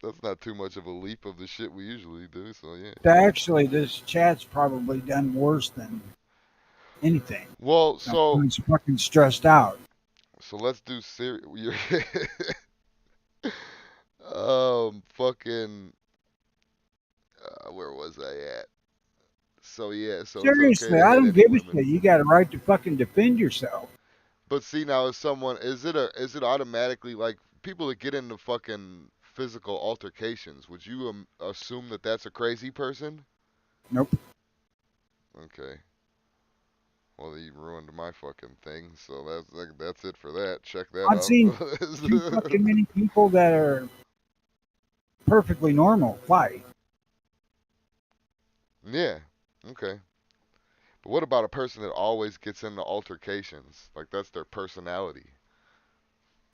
That's not too much of a leap of the shit we usually do, so yeah. actually, this chat's probably done worse than anything. Well, I'm fucking stressed out. so let's do fucking where was I at? So yeah, so it's okay Seriously, to I hit don't any give a women. shit. You got a right to fucking defend yourself. But see now, is someone is it automatically like people that get into fucking physical altercations? Would you assume that that's a crazy person? Nope. Okay. Well, you ruined my fucking thing, so that's it for that. Check that I've off seen too the list. fucking many people that are perfectly normal fight. Yeah. Okay. But what about a person that always gets into altercations? Like that's their personality.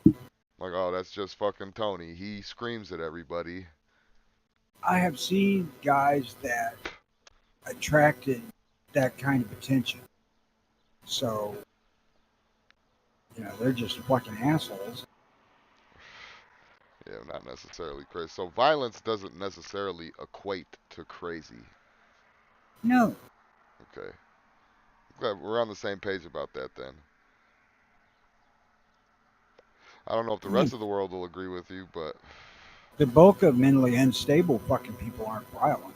Like, oh, that's just fucking Tony. He screams at everybody. I have seen guys that attracted that kind of attention. So, they're just fucking assholes. Yeah, not necessarily crazy. So violence doesn't necessarily equate to crazy. No. Okay. Glad we're on the same page about that then. I don't know if the I mean, rest of the world will agree with you, but the bulk of mentally unstable fucking people aren't violent.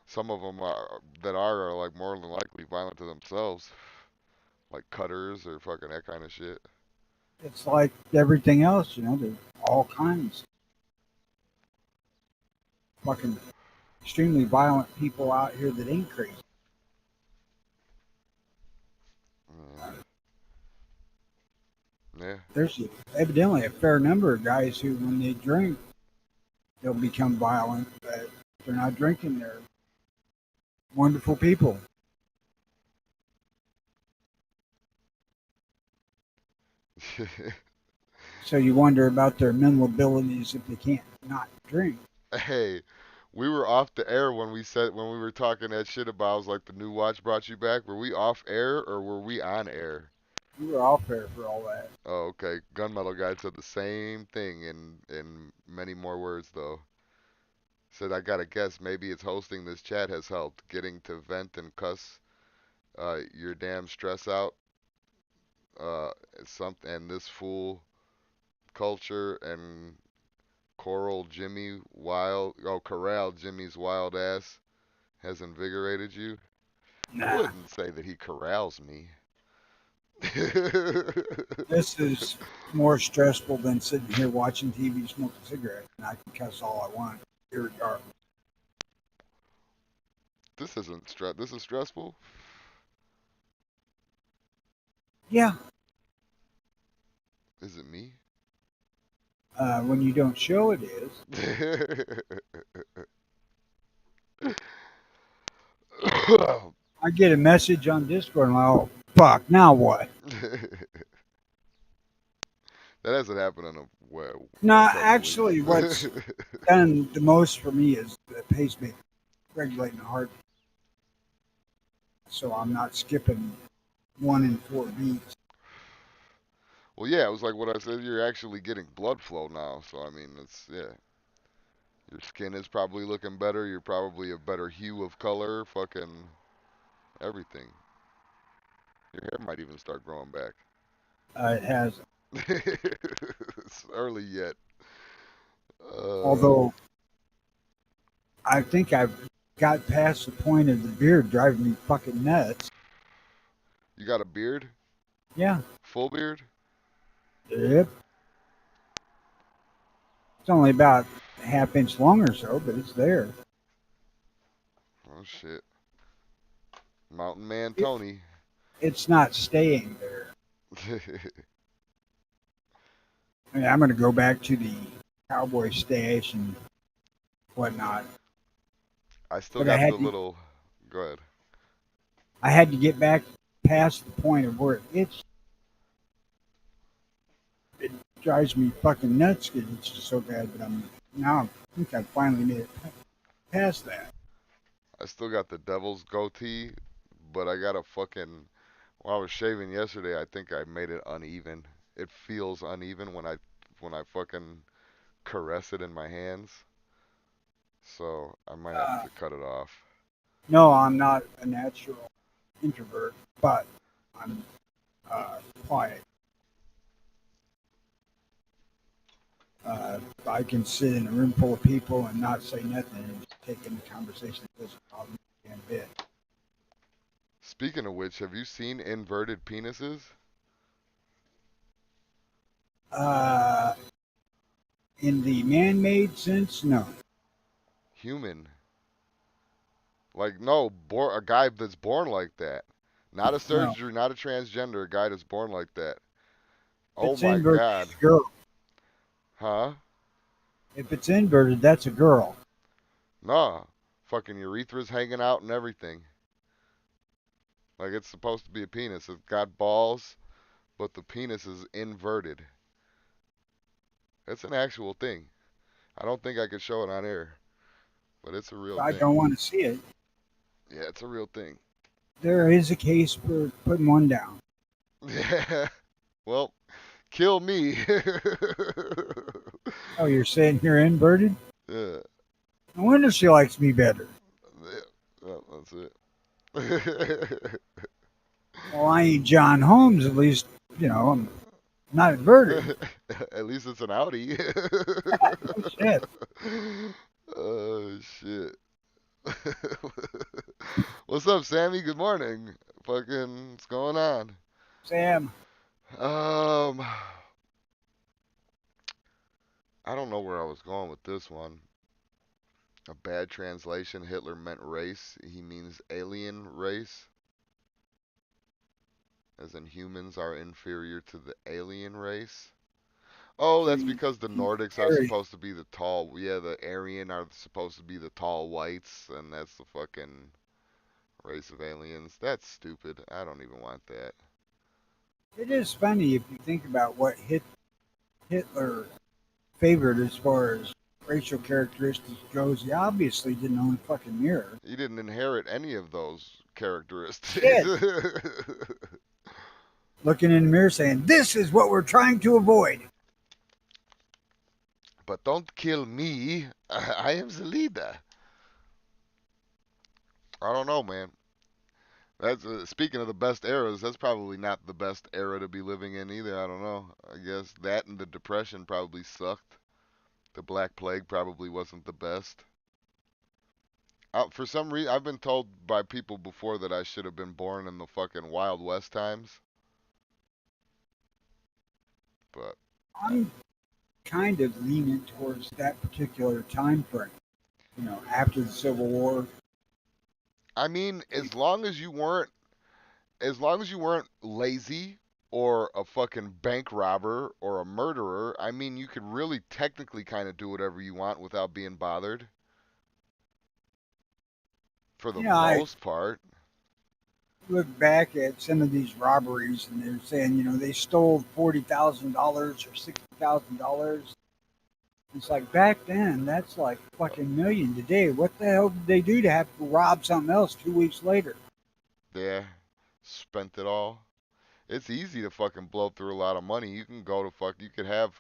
some of them are like more than likely violent to themselves, like cutters or fucking that kind of shit. It's like everything else, there's all kinds of fucking extremely violent people out here that ain't crazy. Yeah. Yeah. There's evidently a fair number of guys who, when they drink, they'll become violent, but if they're not drinking, they're wonderful people. So you wonder about their mental abilities if they can't not drink. Hey, we were off the air when we were talking that shit about I was like the new watch brought you back. Were we off air or were we on air? We were all fair for all that. Oh, okay. Gunmetal Guy said the same thing in many more words though. Said I gotta guess maybe it's hosting this chat has helped getting to vent and cuss your damn stress out. Uh, something and this fool culture and Corral Jimmy's wild ass has invigorated you. I Nah, wouldn't say that he corrals me. this is more stressful than sitting here watching TV, smoking cigarettes, and I can cuss all I want, irregardless. This isn't stress. This is stressful. Yeah, Is it me? when you don't show it is. I get a message on Discord and I'm like, oh, fuck, now what? That hasn't happened in a well, No, couple weeks. actually, what's done the most for me is the pacemaker, regulating the heart, so I'm not skipping 1 in 4 beats. Well, yeah, it was like what I said. You're actually getting blood flow now, so I mean, it's yeah. Your skin is probably looking better. You're probably a better hue of color. Fucking everything. Your hair might even start growing back. It has, It's early yet. Uh, although I think I've got past the point of the beard driving me fucking nuts. You got a beard? Yeah. Full beard? Yep. It's only about a half inch long or so, but it's there. Oh shit. Mountain Man It, Tony. it's not staying there. I mean, I'm going to go back to the cowboy stash and whatnot. I still But I got the had to, little. Go ahead. I had to get back past the point of where it drives me fucking nuts because it's just so bad. But I'm now I think I finally made it past that. I still got the devil's goatee, but I got a fucking. When I was shaving yesterday, I think I made it uneven. It feels uneven when I fucking caress it in my hands. So I might have Uh, to cut it off. no, I'm not a natural introvert, but I'm quiet. I can sit in a room full of people and not say nothing and just take in the conversation. It doesn't bother me a bit. Speaking of which, have you seen inverted penises? Uh, in the man-made sense, no, Human. Like no, a guy that's born like that. Not a no. surgery, not a transgender, a guy that's born like that. If Oh it's my inverted, god. it's a girl. Huh? If it's inverted, that's a girl. Nah. Fucking urethra's hanging out and everything. Like it's supposed to be a penis. It's got balls, but the penis is inverted. It's an actual thing. I don't think I could show it on air, but it's a real I thing. don't want to see it. Yeah, it's a real thing. There is a case for putting one down. Yeah. Well, kill me. Oh, you're saying you're inverted? Yeah. No wonder she likes me better. Yeah. Well, that's it. Well, I ain't John Holmes. At least, I'm not inverted. At least it's an Audi. Oh, shit. Oh shit. What's up, Sammy? Good morning. Fucking, what's going on? Sam, Um, I don't know where I was going with this one. A bad translation. Hitler meant race. He means alien race, as in humans are inferior to the alien race. Oh, that's the because the Nordics are area. supposed to be the tall. Yeah, the Aryan are supposed to be the tall whites, and that's the fucking race of aliens. That's stupid. I don't even want that. It is funny if you think about what Hitler favored as far as racial characteristics goes. He obviously didn't own a fucking mirror. He didn't inherit any of those characteristics. Shit. Looking in the mirror saying, "This is what we're trying to avoid." But don't kill me. I am the leader. I don't know, man. That's speaking of the best eras. That's probably not the best era to be living in either. I don't know. I guess that and the Depression probably sucked. The Black Plague probably wasn't the best. For some reason, I've been told by people before that I should have been born in the fucking Wild West times. But I'm kind of leaning towards that particular time frame. After the Civil War. I mean, as long as you weren't lazy or a fucking bank robber or a murderer, I mean, you could really technically kind of do whatever you want without being bothered for the I most part. look back at some of these robberies and they're saying, they stole $40,000 or $60,000. It's like back then, that's like fucking million today. What the hell did they do to have to rob something else 2 weeks later? Yeah, spent it all. It's easy to fucking blow through a lot of money. You can go to you could have,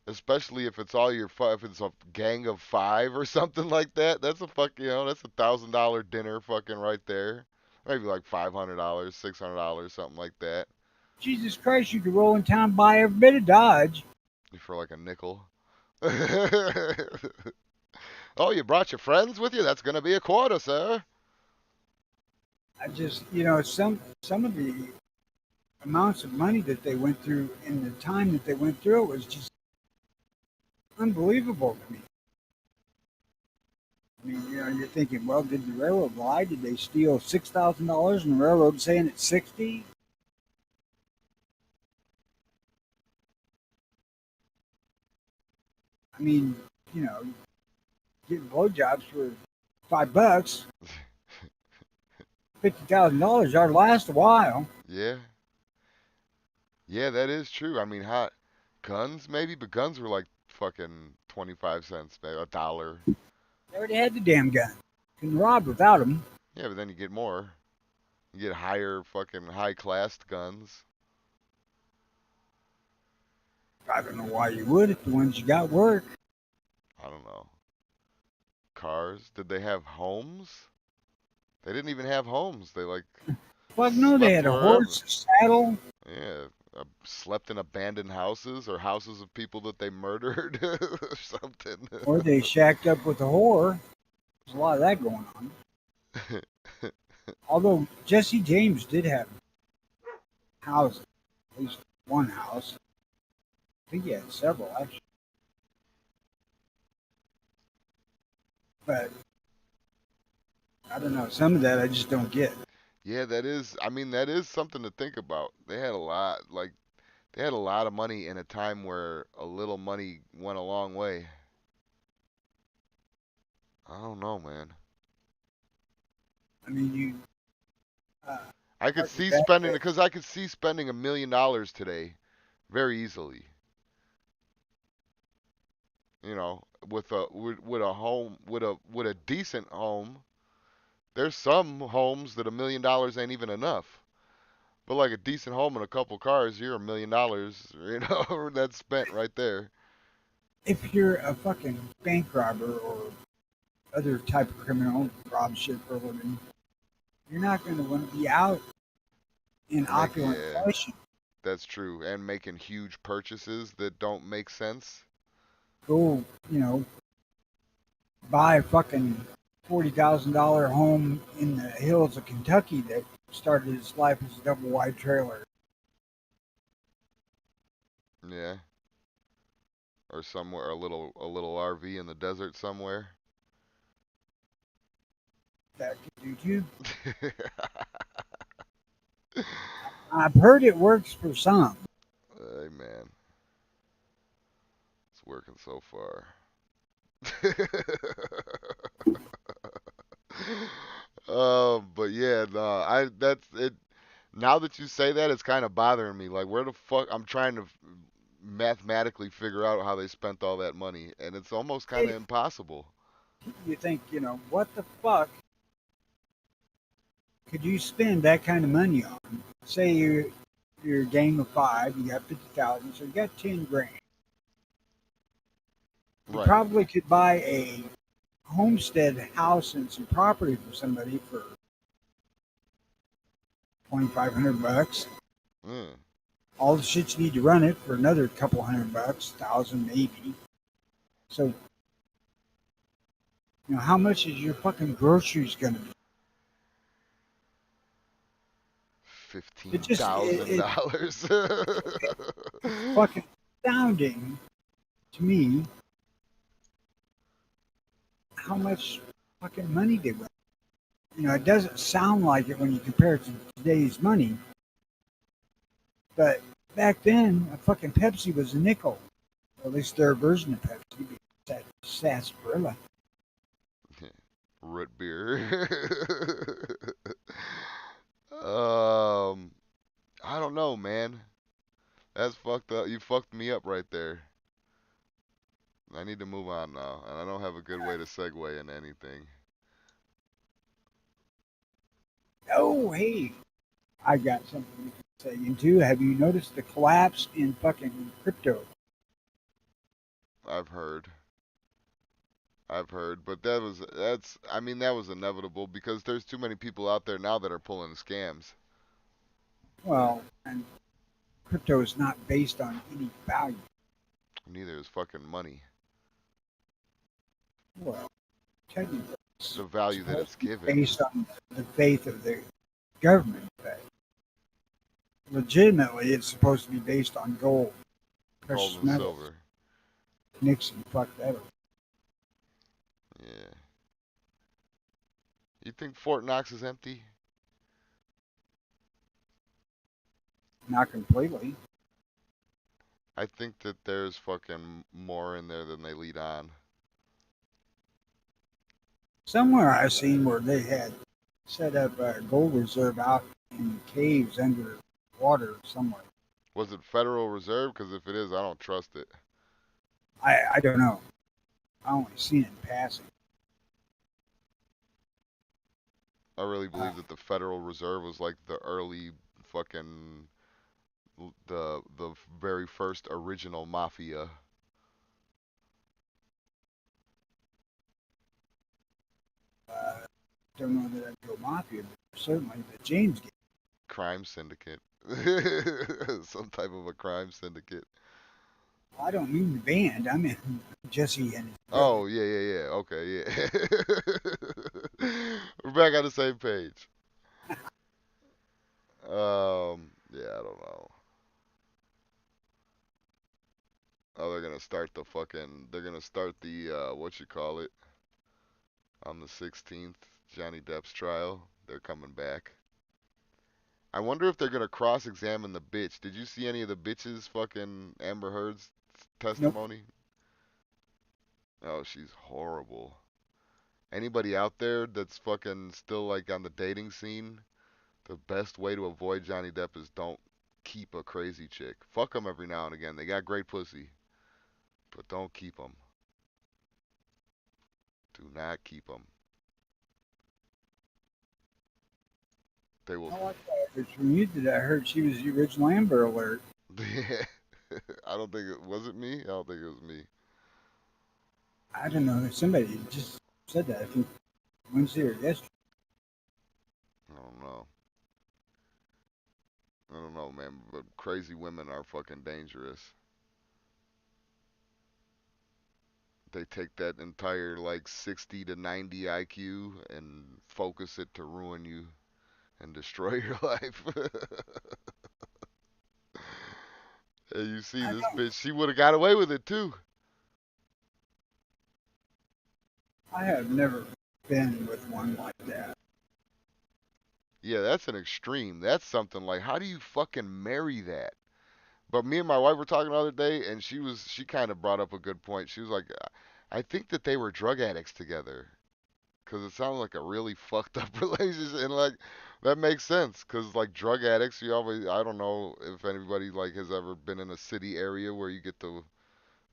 especially if it's all if it's a gang of five or something like that. That's that's $1,000 dinner fucking right there. Maybe like $500, $600, something like that, Jesus Christ, you could roll in town, buy every bit of Dodge. for like a nickel. Oh, you brought your friends with you? That's gonna be a quarter, sir. I just, some of the amounts of money that they went through in the time that they went through it was just unbelievable to me. I mean, you're thinking, well, did the railroad lie? Did they steal $6,000 and the railroad saying it's 60? I mean, you know, getting blowjobs for $5, $50,000 ought to last a while. Yeah, yeah, that is true. I mean, hot guns maybe, but guns were like fucking 25 cents, maybe a dollar. They already had the damn gun. Couldn't rob without them. Yeah, but then you get more. You get higher fucking high classed guns. I don't know why you would if the ones you got work. I don't know. Cars? Did they have homes? They didn't even have homes. They like Fuck no, they slept had a wherever. horse, a saddle, Yeah, slept in abandoned houses or houses of people that they murdered or something. or they shacked up with a whore. There's a lot of that going on. Although Jesse James did have houses, at least one house. I think he had several actually. But I don't know. Some of that I just don't get. Yeah, that is. I mean, that is something to think about. They had a lot, they had a lot of money in a time where a little money went a long way. I don't know, man. I mean, you uh, I could harken see back spending to because I could see spending $1 million today very easily. You know, with a home with a decent home. There's some homes that $1 million ain't even enough. But like a decent home and a couple cars, you're $1 million. You know, that's spent right there. if you're a fucking bank robber or other type of criminal, rob shit for a living, you're not going to want to be out in opulent Yeah, fashion. that's true. And making huge purchases that don't make sense. Go, buy a fucking $40,000 home in the hills of Kentucky that started its life as a double wide trailer. Yeah, or somewhere a little RV in the desert somewhere. That could do too. I've heard it works for some. Hey man, it's working so far. But yeah, no, I that's it. Now that you say that, it's kind of bothering me. Like, where the fuck? I'm trying to mathematically figure out how they spent all that money, and it's almost kind of It, impossible. you think, what the fuck could you spend that kind of money on? Say you're a gang of five, you got 50,000, so you got 10 grand. You Right. probably could buy a homestead house and some property for somebody for 2,500 bucks. Mm. All the shit you need to run it for another couple $100, thousand maybe. So, how much is your fucking groceries gonna be? It fifteen just thousand it, dollars. it's fucking astounding to me how much fucking money they went. It doesn't sound like it when you compare it to today's money, but back then a fucking Pepsi was a nickel. Or at least their version of Pepsi, that sarsaparilla. Root beer. um, I don't know, man. That's fucked up. You fucked me up right there. I need to move on now, and I don't have a good way to segue into anything. Oh, hey, I got something to say into. Have you noticed the collapse in fucking crypto? I've heard. I've heard, but that's I mean that was inevitable because there's too many people out there now that are pulling scams. Well, and crypto is not based on any value. Neither is fucking money. Well, technically the it's value that supposed it's to be given. based on the faith of the government. But legitimately, it's supposed to be based on gold, Gold precious and metals. silver. Nixon fucked that up. Yeah. You think Fort Knox is empty? Not completely. I think that there's fucking more in there than they lead on. Somewhere I seen where they had set up a gold reserve out in caves under water somewhere. Was it Federal Reserve? Because if it is, I don't trust it. I don't know. I only seen it in passing. I really Uh, believe that the Federal Reserve was like the early fucking the very first original mafia. uh, don't know that I'd go mafia, but certainly the James game. Crime syndicate. Some type of a crime syndicate. I don't mean the band. I mean Jesse and his brother. Oh, yeah, yeah, yeah. Okay, yeah. We're back on the same page. Yeah, I don't know. Oh, they're gonna start the what you call it on the 16th, Johnny Depp's trial. They're coming back. I wonder if they're gonna cross-examine the bitch. Did you see any of the bitch's fucking Amber Heard's Nope. testimony? Oh, she's horrible. Anybody out there that's fucking still like on the dating scene, the best way to avoid Johnny Depp is don't keep a crazy chick. Fuck them every now and again. They got great pussy, but don't keep them. Do not keep them. They will. Oh, I thought it was from you that I heard she was the original Amber Alert. I don't think it was it me. I don't think it was me. I don't know. Somebody just said that. I think Wednesday or yesterday. I don't know. I don't know, man. But crazy women are fucking dangerous. They take that entire like 60 to 90 IQ and focus it to ruin you and destroy your life. And you see I this don't. bitch, she would have got away with it too. I have never been with one like that. Yeah, that's an extreme. That's something like, how do you fucking marry that? But me and my wife were talking the other day, and she kind of brought up a good point. She was like, I think that they were drug addicts together, because it sounds like a really fucked up relationship, and like that makes sense, because like drug addicts, you always, I don't know if anybody like has ever been in a city area where you get to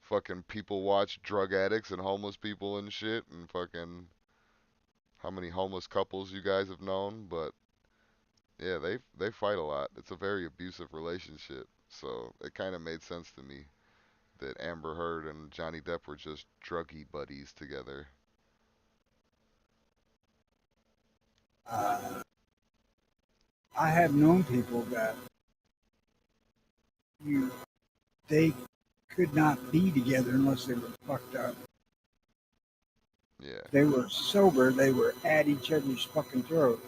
fucking people watch drug addicts and homeless people and shit, and fucking how many homeless couples you guys have known, but yeah, they fight a lot. It's a very abusive relationship. So it kind of made sense to me that Amber Heard and Johnny Depp were just druggy buddies together. Uh, I have known people that you they could not be together unless they were fucked up. Yeah. They were sober. They were at each other's fucking throat.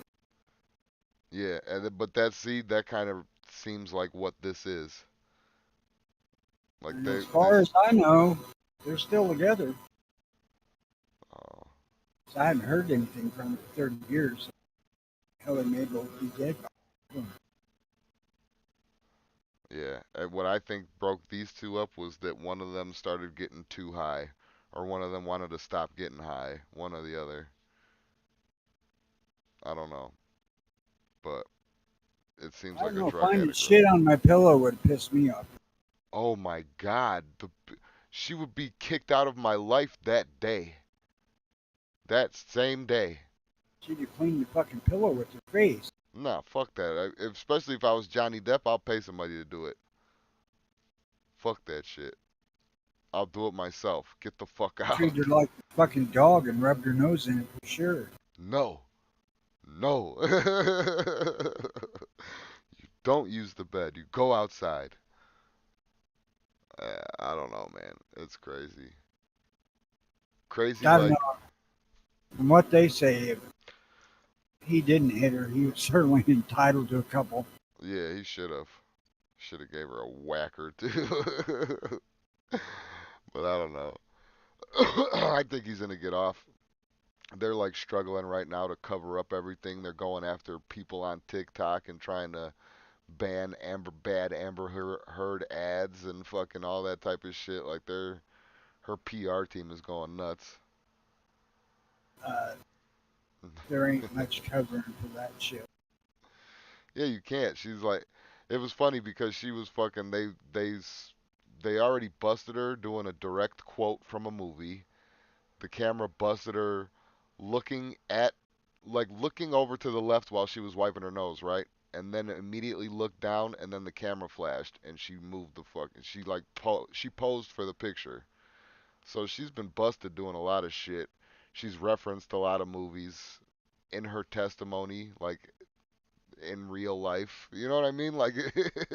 Yeah, but that see that kind of seems like what this is. Like And they as far this as I know, they're still together. uh, So I haven't heard anything from them for 30 years. Hell, they may both be dead. yeah, and what I think broke these two up was that one of them started getting too high or one of them wanted to stop getting high, one or the other. I don't know, but it seems I like don't a know. drug Finding addict shit on my pillow would piss me off. Oh my God, she would be kicked out of my life that day. That same day. She'd have cleaned the fucking pillow with her face. Nah, fuck that. Especially if I was Johnny Depp, I'll pay somebody to do it. Fuck that shit. I'll do it myself. Get the fuck Treated her out. like a fucking dog and rubbed her nose in it for sure. No. No. You don't use the bed. You go outside. I don't know, man. It's crazy. Crazy I don't like know. From what they say, if he didn't hit her, he was certainly entitled to a couple. Yeah, he should have. Should have gave her a whack or two. But I don't know. I think he's gonna get off. They're like struggling right now to cover up everything. They're going after people on TikTok and trying to ban Amber Heard ads and fucking all that type of shit. Like her PR team is going nuts. Uh, there ain't much covering for that shit. Yeah, you can't. She's like, it was funny because she was fucking. They already busted her doing a direct quote from a movie. The camera busted her looking at, like looking over to the left while she was wiping her nose, right? And then immediately looked down, and then the camera flashed, and she moved the fuck. And she like she posed for the picture. So she's been busted doing a lot of shit. She's referenced a lot of movies in her testimony, like in real life. You know what I mean? Like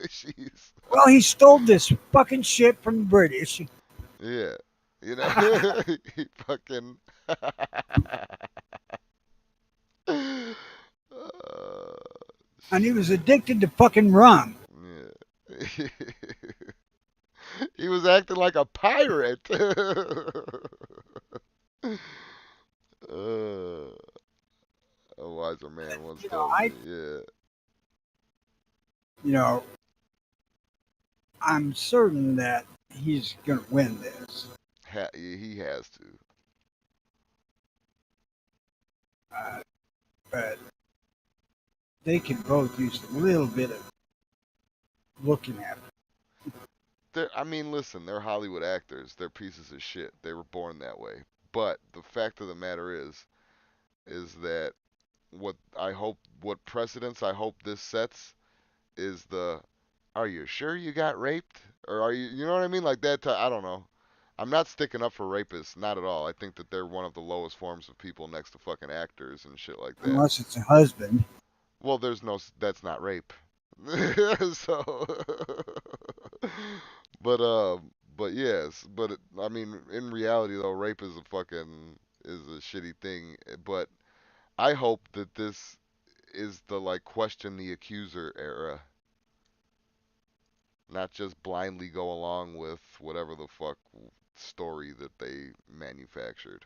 she's Well, he stole this fucking shit from the British, yeah. You know, he fucking uh, and he was addicted to fucking rum. yeah. He was acting like a pirate. A wiser man once You know, told me, yeah, you know, I'm certain that he's gonna win this. he has to. Uh, but they could both use a little bit of looking at. I mean, listen, they're Hollywood actors. They're pieces of shit. They were born that way. But the fact of the matter is that what precedence I hope this sets is the, are you sure you got raped? Or are you know what I mean? Like that, I don't know. I'm not sticking up for rapists, not at all. I think that they're one of the lowest forms of people next to fucking actors and shit like that. Unless it's a husband. Well, there's no, that's not rape. So, but yes, I mean, in reality though, rape is a fucking is a shitty thing. But I hope that this is the like question the accuser era, not just blindly go along with whatever the fuck story that they manufactured.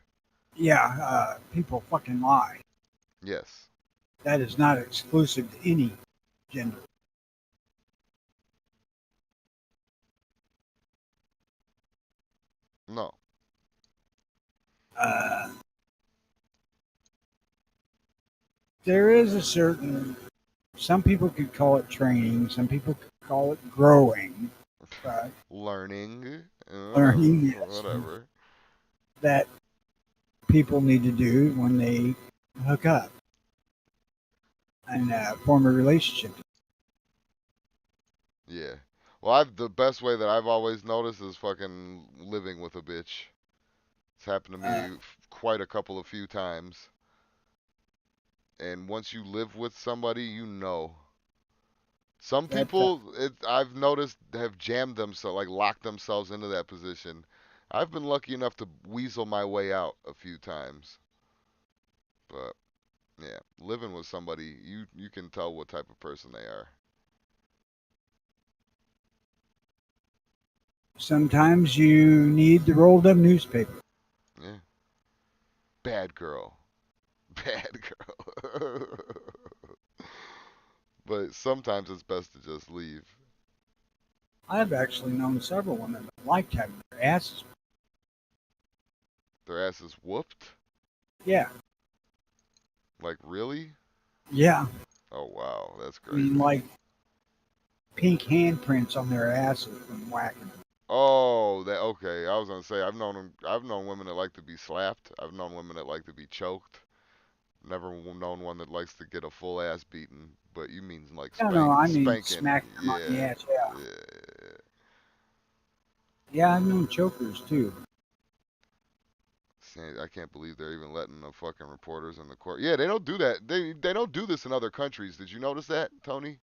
Yeah, people fucking lie. Yes. That is not exclusive to any gender. No. Uh, there is a certain, some people could call it training, some people could call it growing, but Learning, learning, yes, whatever. that people need to do when they hook up and form a relationship. Yeah. Well, I've the best way that I've always noticed is fucking living with a bitch. It's happened to Uh, me quite a couple of few times. And once you live with somebody, you know. Some that people, I've noticed, have jammed themselves, like locked themselves into that position. I've been lucky enough to weasel my way out a few times. But yeah, living with somebody, you can tell what type of person they are. sometimes you need the rolled up newspaper. Yeah. Bad girl. Bad girl. But sometimes it's best to just leave. I've actually known several women that liked having their asses. Their ass is whooped? Yeah, Like, really? yeah. Oh, wow. That's I mean, crazy. like pink handprints on their asses from whacking. Oh, that okay. I was gonna say I've known women that like to be slapped. I've known women that like to be choked. Never known one that likes to get a full ass beaten. But you mean like No, no, I mean spanking? smack them on the Yeah, ass. Yeah, yeah. yeah. I've known chokers too. I can't believe they're even letting the fucking reporters in the court. Yeah, they don't do that. They don't do this in other countries. Did you notice that, Tony?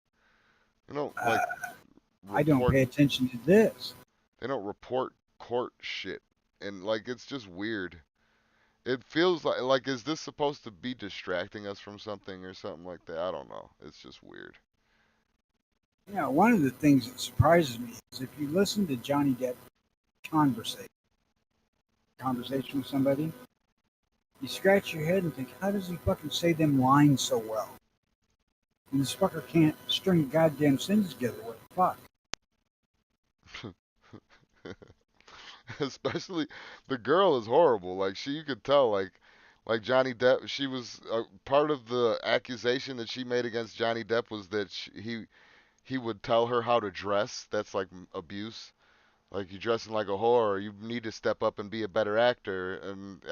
They don't Uh, like I don't report. pay attention to this. They don't report court shit, and like it's just weird. It feels like is this supposed to be distracting us from something or something like that? I don't know. It's just weird. One of the things that surprises me is if you listen to Johnny Depp conversate, conversation with somebody, you scratch your head and think, how does he fucking say them lines so well? And this fucker can't string a goddamn sentence together. What the fuck? Especially the girl is horrible. Like you could tell like Johnny Depp, she was part of the accusation that she made against Johnny Depp was that he would tell her how to dress. That's like abuse. Like you dressing like a whore, you need to step up and be a better actor. And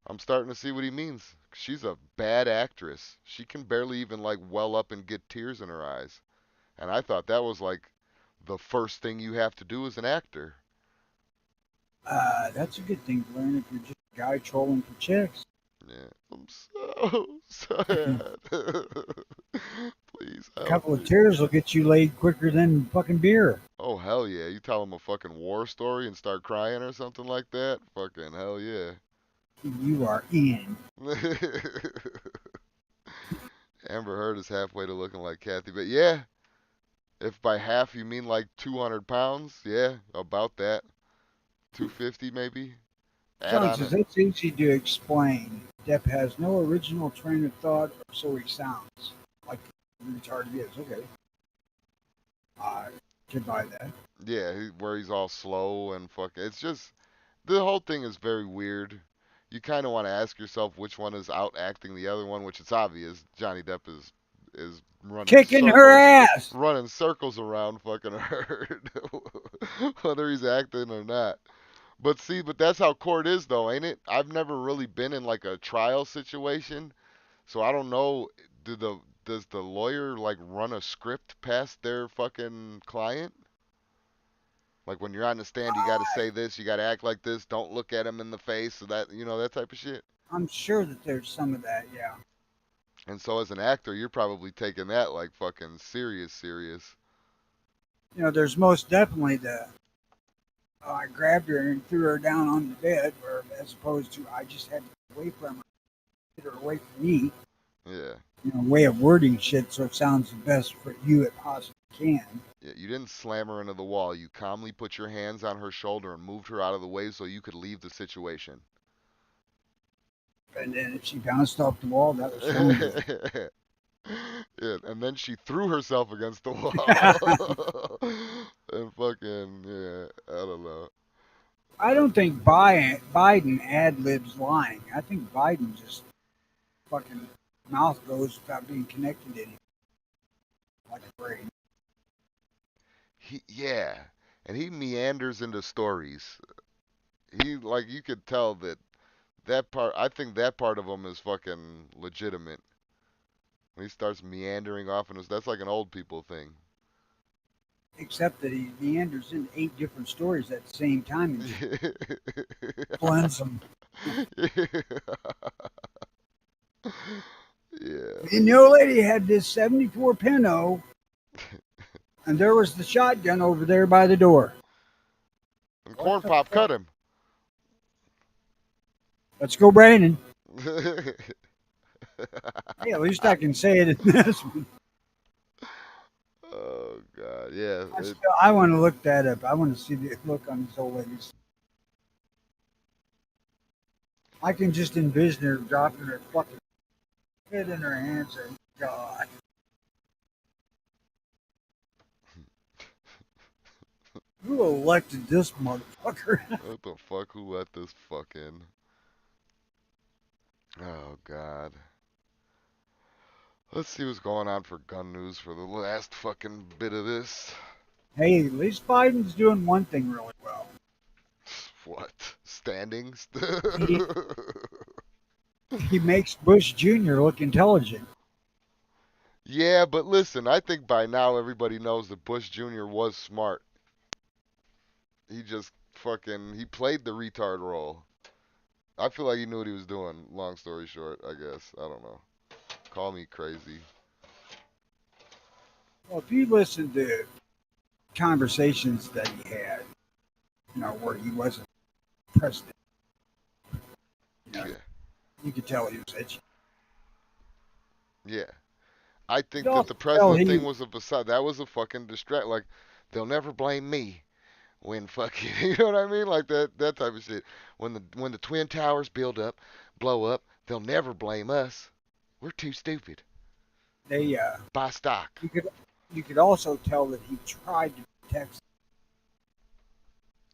I'm starting to see what he means. She's a bad actress. She can barely even like well up and get tears in her eyes. And I thought that was like the first thing you have to do as an actor. That's a good thing to learn if you're just a guy trolling for chicks. Yeah, I'm so sad. Please A help couple of me. tears will get you laid quicker than fucking beer. Oh hell yeah! You tell him a fucking war story and start crying or something like that. Fucking hell yeah. You are in. Amber Heard is halfway to looking like Kathy, but yeah, if by half you mean like 200 pounds, yeah, about that. 250 maybe. Add John on says it. it's easy to explain. Depp has no original train of thought, or so he sounds. Like retarded he is. Okay, I can buy that. Yeah, where he's all slow and fucking. It's just the whole thing is very weird. You kind of want to ask yourself which one is out acting the other one, which it's obvious. Johnny Depp is Kicking her ass. running circles around fucking Heard, whether he's acting or not. But see, but that's how court is though, ain't it? I've never really been in like a trial situation, so I don't know. Does the lawyer like run a script past their fucking client? Like when you're on the stand, you got to say this, you got to act like this, don't look at him in the face, so that that type of shit. I'm sure that there's some of that. Yeah. And so as an actor, you're probably taking that like fucking serious. There's most definitely the I grabbed her and threw her down on the bed, or as opposed to I just had to get away from her, get her away from me. Yeah. Way of wording shit so it sounds the best for you it possibly can. Yeah, you didn't slam her into the wall. You calmly put your hands on her shoulder and moved her out of the way so you could leave the situation. And then if she bounced off the wall, that was her own business. Yeah, and then she threw herself against the wall. And fucking, yeah, I don't know. I don't think Biden ad libs lying. I think Biden just fucking mouth goes without being connected to anything, like a brain. Yeah, and he meanders into stories. He like you could tell that part. I think that part of him is fucking legitimate. When he starts meandering off, and that's like an old people thing. Except that he meanders in 8 different stories at the same time and just Yeah. blends them. Yeah. And the old lady had this 74 Pinto, and there was the shotgun over there by the door. And What Corn the Pop cut fuck? him. Let's go, Brandon. Hey, at least I can say it in this one. Oh God, yeah. I want to look that up. I want to see the look on this old lady's. I can just envision her dropping her fucking head in her hands and God, who elected this motherfucker? What the fuck? Who let this fucking? Oh God. Let's see what's going on for gun news for the last fucking bit of this. Hey, at least Biden's doing one thing really well. What? Standings? He he makes Bush Jr. look intelligent. Yeah, but listen, I think by now everybody knows that Bush Jr. was smart. He just fucking he played the retard role. I feel like he knew what he was doing. Long story short, I guess. I don't know. Call me crazy. Well, if you listen to conversations that he had, where he wasn't president, Yeah. You could tell he was itching. Yeah. I You could think that also the tell president he thing was a facade. That was a fucking distract. Like, they'll never blame me when fucking, you know what I mean? Like that type of shit. When the twin towers blow up, they'll never blame us. We're too stupid. they Buy stock. you could you could also tell that he tried to protect.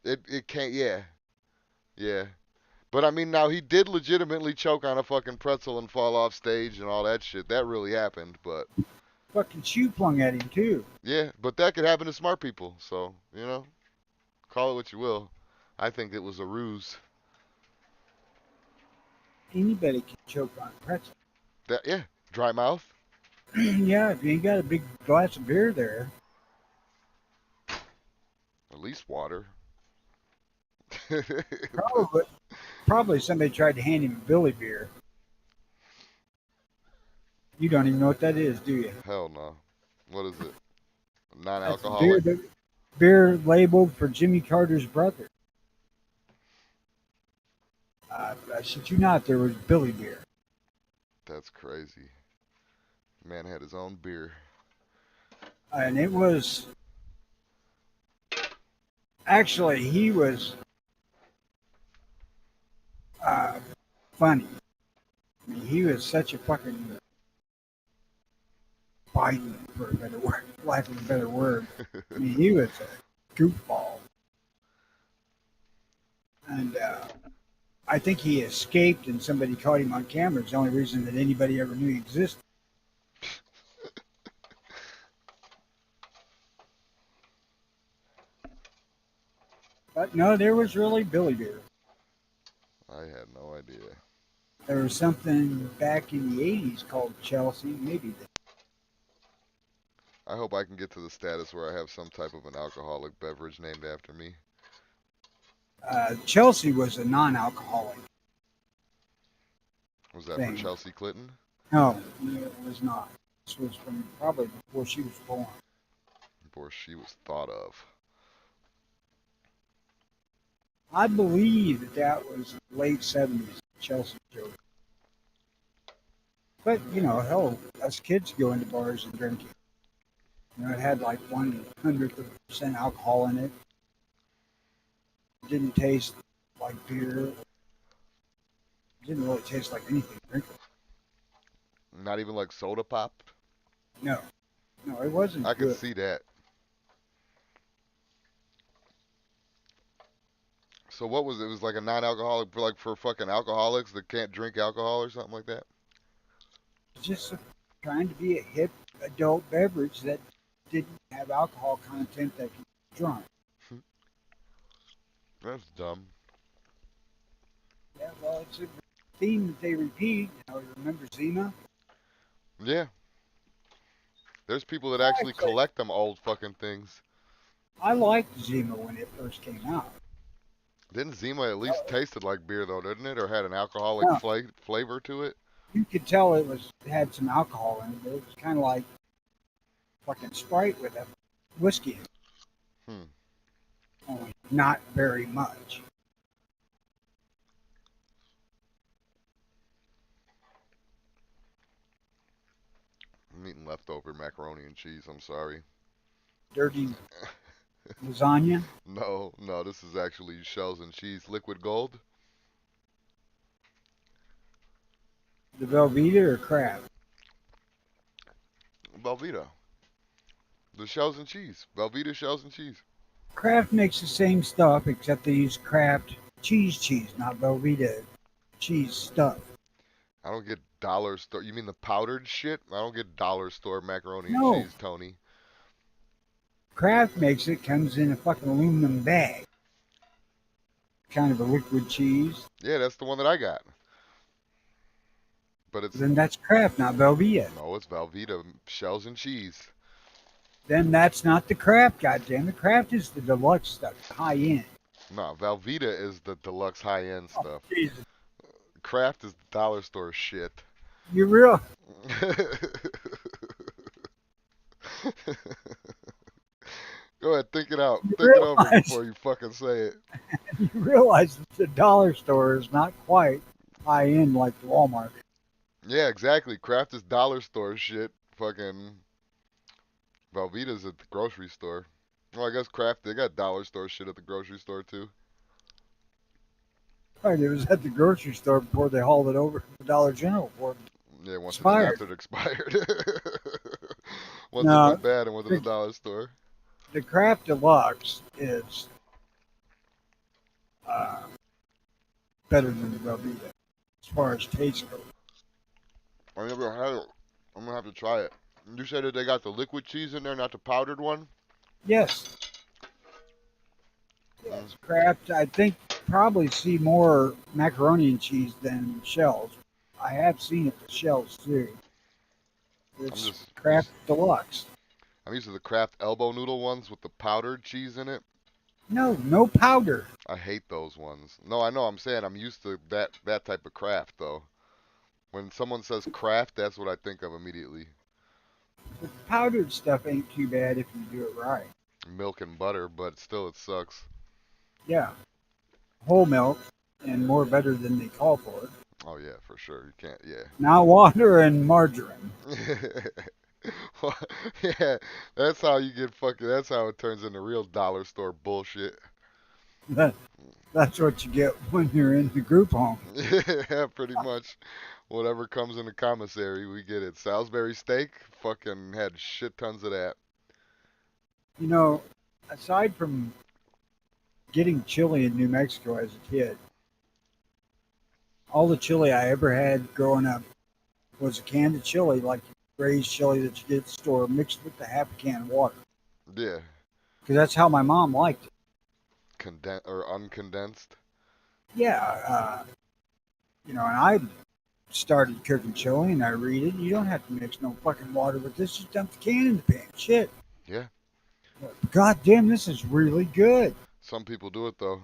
It can't. Yeah, yeah. But I mean, now he did legitimately choke on a fucking pretzel and fall off stage and all that shit. That really happened. But Fucking shoe flung at him too. yeah, but that could happen to smart people. So call it what you will. I think it was a ruse. Anybody can choke on a pretzel. That yeah, dry mouth. Yeah, if you ain't got a big glass of beer there, At least water. probably probably somebody tried to hand him a Billy beer. You don't even know what that is, do you? Hell no. What is it? That's a beer Non-alcoholic? that beer labeled for Jimmy Carter's brother. I shit you not, there was Billy beer, That's crazy. Man had his own beer. and it was actually he was uh, funny. I mean, he was such a fucking Biden, for a better word, lack of a better word. I mean, he was a goofball, and I think he escaped, and somebody caught him on camera. It's the only reason that anybody ever knew he existed. But no, there was really Billy beer. I had no idea. There was something back in the '80s called Chelsea, maybe. I hope I can get to the status where I have some type of an alcoholic beverage named after me. Chelsea was a non-alcoholic Was that for thing. Chelsea Clinton? No, it was not. This was from probably before she was born. Before she was thought of. I believe that that was late '70s Chelsea joke. But hell, us kids go into bars and drink it. It had like 1/100% alcohol in it. It didn't taste like beer. It didn't really taste like anything drinkable. Not even like soda pop? No, no, it wasn't I could good. see that. So what was it? It was like a non-alcoholic for for fucking alcoholics that can't drink alcohol or something like that? Just trying to be a hip adult beverage that didn't have alcohol content that could be drunk. That's dumb. Yeah, well, it's a theme that they repeat. Remember Zima? Yeah. There's people that actually Actually, collect them old fucking things. I liked Zima when it first came out. Didn't Zima at least tasted like beer though, didn't it? Or had an alcoholic Yeah, flavor to it? you could tell it had some alcohol in it, but it was kind of like fucking Sprite with a whiskey in it, Hmm. only not very much. I'm eating leftover macaroni and cheese. I'm sorry. Dirty lasagna, No, no, this is actually shells and cheese. Liquid gold? the Velveeta or Kraft. Velveeta. The shells and cheese. Velveeta shells and cheese. Kraft makes the same stuff except they use Kraft cheese, not Velveeta cheese stuff. I don't get dollar store. You mean the powdered shit? I don't get dollar store macaroni and No, cheese, Tony. Kraft makes it, comes in a fucking aluminum bag, kind of a liquid cheese. Yeah, that's the one that I got. But it's Then that's Kraft, not Velveeta. no, it's Velveeta shells and cheese. Then that's not the Kraft, goddamn. The Kraft is the deluxe stuff, high end. No, Velveeta is the deluxe high end Oh, stuff. Jesus. Kraft is the dollar store shit. You real Go ahead, think it out. you Think it over realize before you fucking say it. you realize that the dollar store is not quite. high end like the Walmart. Yeah, exactly. Kraft is dollar store shit. Fucking Velveeta's at the grocery store. Well, I guess Kraft they got dollar store shit at the grocery store too. Right, it was at the grocery store before they hauled it over to the Dollar General for it Yeah, once it expired. after it expired. Once it No, went bad and went to the the, dollar store. the Kraft Deluxe is uh, better than the Velveeta as far as taste goes. I never had it. I'm gonna have to try it. You said that they got the liquid cheese in there, not the powdered one. Yes, Mm, yes, Kraft. I think probably see more macaroni and cheese than shells. I have seen it with shells too. I'm It's just Kraft used. Deluxe. I'm used to the Kraft elbow noodle ones with the powdered cheese in it. No, no powder. I hate those ones. No, I know. I'm saying I'm used to that type of Kraft though. When someone says Kraft, that's what I think of immediately. The powdered stuff ain't too bad if you do it right. Milk and butter, but still it sucks. Yeah, whole milk and more better than they call for it. Oh yeah, for sure. You can't. Not water and margarine. Yeah. Well, yeah, that's how you get fucking. That's how it turns into real dollar store bullshit. That, that's what you get when you're in the group home. Yeah, pretty much. Whatever comes in the commissary, we get it. Salisbury steak, fucking had shit tons of that. You know, aside from getting chili in New Mexico as a kid, all the chili I ever had growing up was a can of chili, like raised chili that you get at the store, mixed with the half a can of water. Yeah, Because that's how my mom liked it. or uncondensed. Yeah, and I started cooking chili and I read it. You don't have to mix no fucking water with this. Just dump the can in the pan. Shit. Yeah, God damn, this is really good. some people do it though.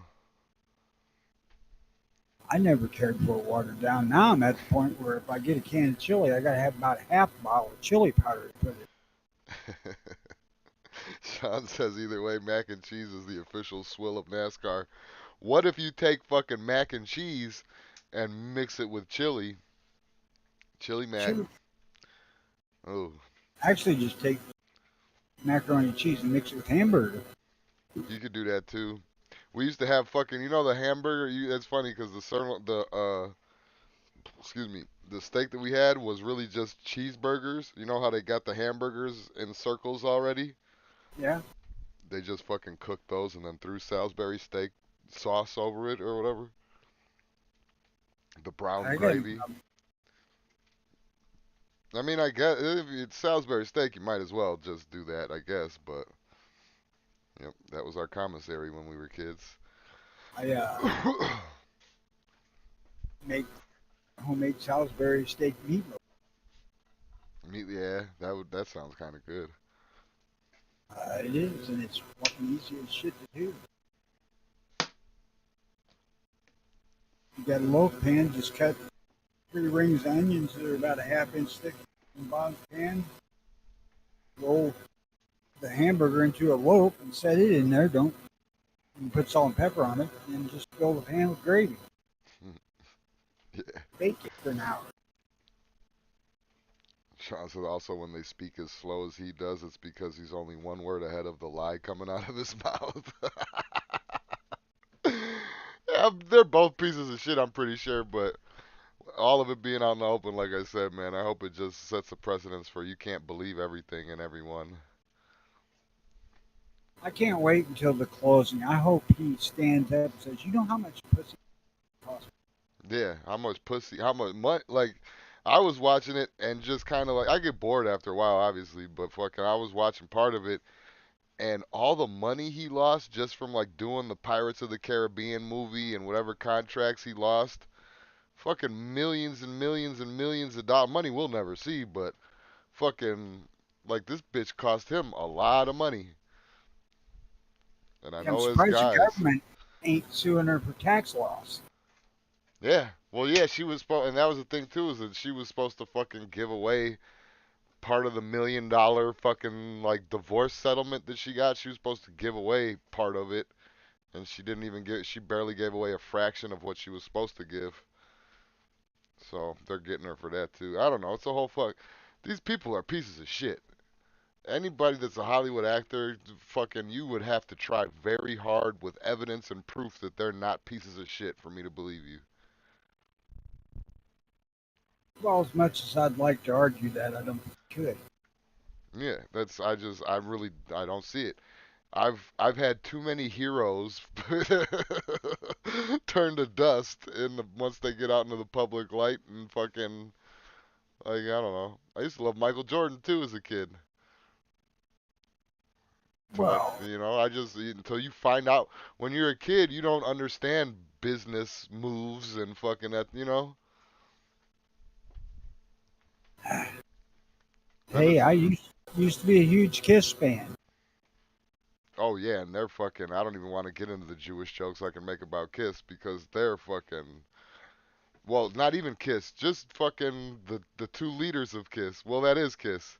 I never cared for it watered down. Now I'm at the point where if I get a can of chili, I gotta have about a half bottle of chili powder to put it. Sean says either way, mac and cheese is the official swill of NASCAR. What if you take fucking mac and cheese and mix it with chili? Chili mac. Chili. Oh, Actually, just take macaroni and cheese and mix it with hamburger. you could do that too. We used to have fucking, the hamburger. It's funny because excuse me, the steak that we had was really just cheeseburgers. You know how they got the hamburgers in circles already? Yeah, They just fucking cooked those and then threw Salisbury steak sauce over it or whatever. The brown I got. gravy. I mean, I guess if it's Salisbury steak, you might as well just do that, I guess. But yep, that was our commissary when we were kids. I make homemade Salisbury steak meatloaf. Yeah, that sounds kind of good. It is, and it's fucking easy as shit to do. You got a loaf pan, just cut 3 rings of onions that are about a half-inch thick in the bottom of the pan. Roll the hamburger into a loaf and set it in there. Don't and put salt and pepper on it, and just fill the pan with gravy. Yeah. Bake it for an hour. Sean said also when they speak as slow as he does, it's because he's only one word ahead of the lie coming out of his mouth. Yeah, they're both pieces of shit, I'm pretty sure, but all of it being out in the open, like I said, man, I hope it just sets a precedence for you can't believe everything and everyone. I can't wait until the closing. I hope he stands up and says, "You know how much pussy costs?" Yeah, how much pussy, how much, like, I was watching it and just kind of like, I get bored after a while, obviously, but fucking, I was watching part of it and all the money he lost just from like doing the Pirates of the Caribbean movie and whatever contracts he lost, fucking millions and millions and millions of dollars. Money we'll never see, but fucking, like, this bitch cost him a lot of money. And I Yeah, I'm know his surprised the guys. government ain't suing her for tax loss. Yeah. Well, yeah, she was supposed, and that was the thing too, is that she was supposed to fucking give away part of the $1 million fucking like divorce settlement that she got. She was supposed to give away part of it, and she didn't even give. She barely gave away a fraction of what she was supposed to give. So they're getting her for that too. I don't know. It's a whole fuck. These people are pieces of shit. Anybody that's a Hollywood actor, fucking, you would have to try very hard with evidence and proof that they're not pieces of shit for me to believe you. Well, as much as I'd like to argue that, I don't think I could. Yeah, that's I don't see it. I've had too many heroes turn to dust once they get out into the public light and fucking, like, I don't know. I used to love Michael Jordan too as a kid. Well, I just until you find out when you're a kid, you don't understand business moves. And fucking that. I hey, just I used to be a huge Kiss fan. Oh yeah, and they're fucking. I don't even want to get into the Jewish jokes I can make about Kiss because they're fucking. Well, not even Kiss, just fucking the two leaders of Kiss. Well, that is Kiss.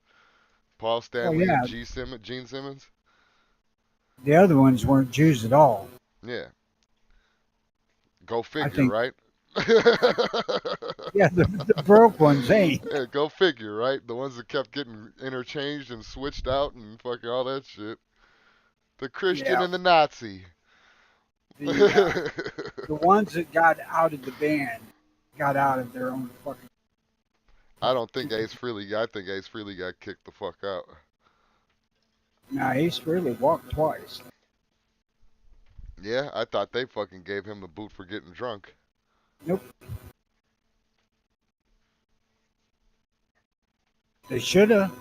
Paul Well, Stanley and yeah, Gene Simmons. the other ones weren't Jews at all. Yeah, go I figure, think, right? yeah, the broke ones ain't. Yeah, go figure, right? The ones that kept getting interchanged and switched out and fucking all that shit. The Christian Yeah, and the Nazi. the uh, the ones that got out of the band got out of their own fucking. I don't think Ace Frehley. I think Ace Frehley got kicked the fuck out. Now Ace really walked twice. Yeah, I thought they fucking gave him the boot for getting drunk. Nope, they should have.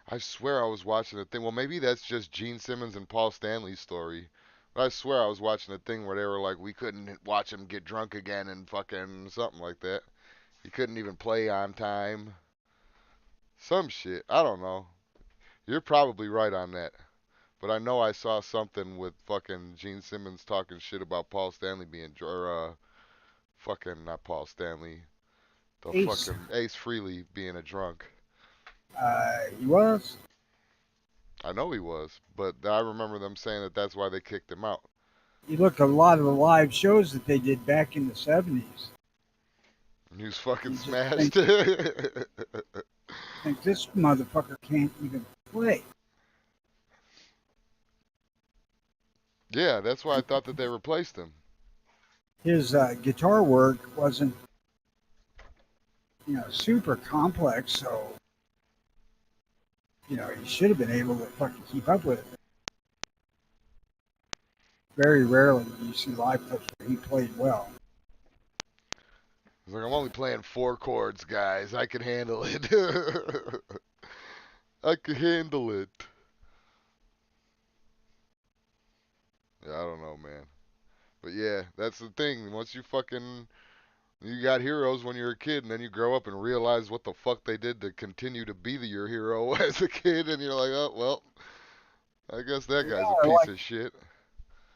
I swear I was watching a thing. Well, maybe that's just Gene Simmons and Paul Stanley's story. But I swear I was watching a thing where they were like, we couldn't watch him get drunk again and fucking something like that. He couldn't even play on time. Some shit. I don't know. You're probably right on that. But I know I saw something with fucking Gene Simmons talking shit about Paul Stanley fucking not Paul Stanley, the Ace, fucking Ace Frehley being a drunk. he was. I know he was, but I remember them saying that that's why they kicked him out. You look at a lot of the live shows that they did back in the '70s. He was fucking You just smashed. think this motherfucker can't even play. Yeah, that's why I thought that they replaced him. His guitar work wasn't, super complex, so he should have been able to fucking keep up with it. Very rarely do you see live clips where he played well. He's like, I'm only playing four chords, guys. I can handle it. I can handle it. Yeah, I don't know, man. But yeah, that's the thing. Once you got heroes when you're a kid, and then you grow up and realize what the fuck they did to continue to be your hero as a kid, and you're like, oh well, I guess that guy's a Yeah, piece like of shit.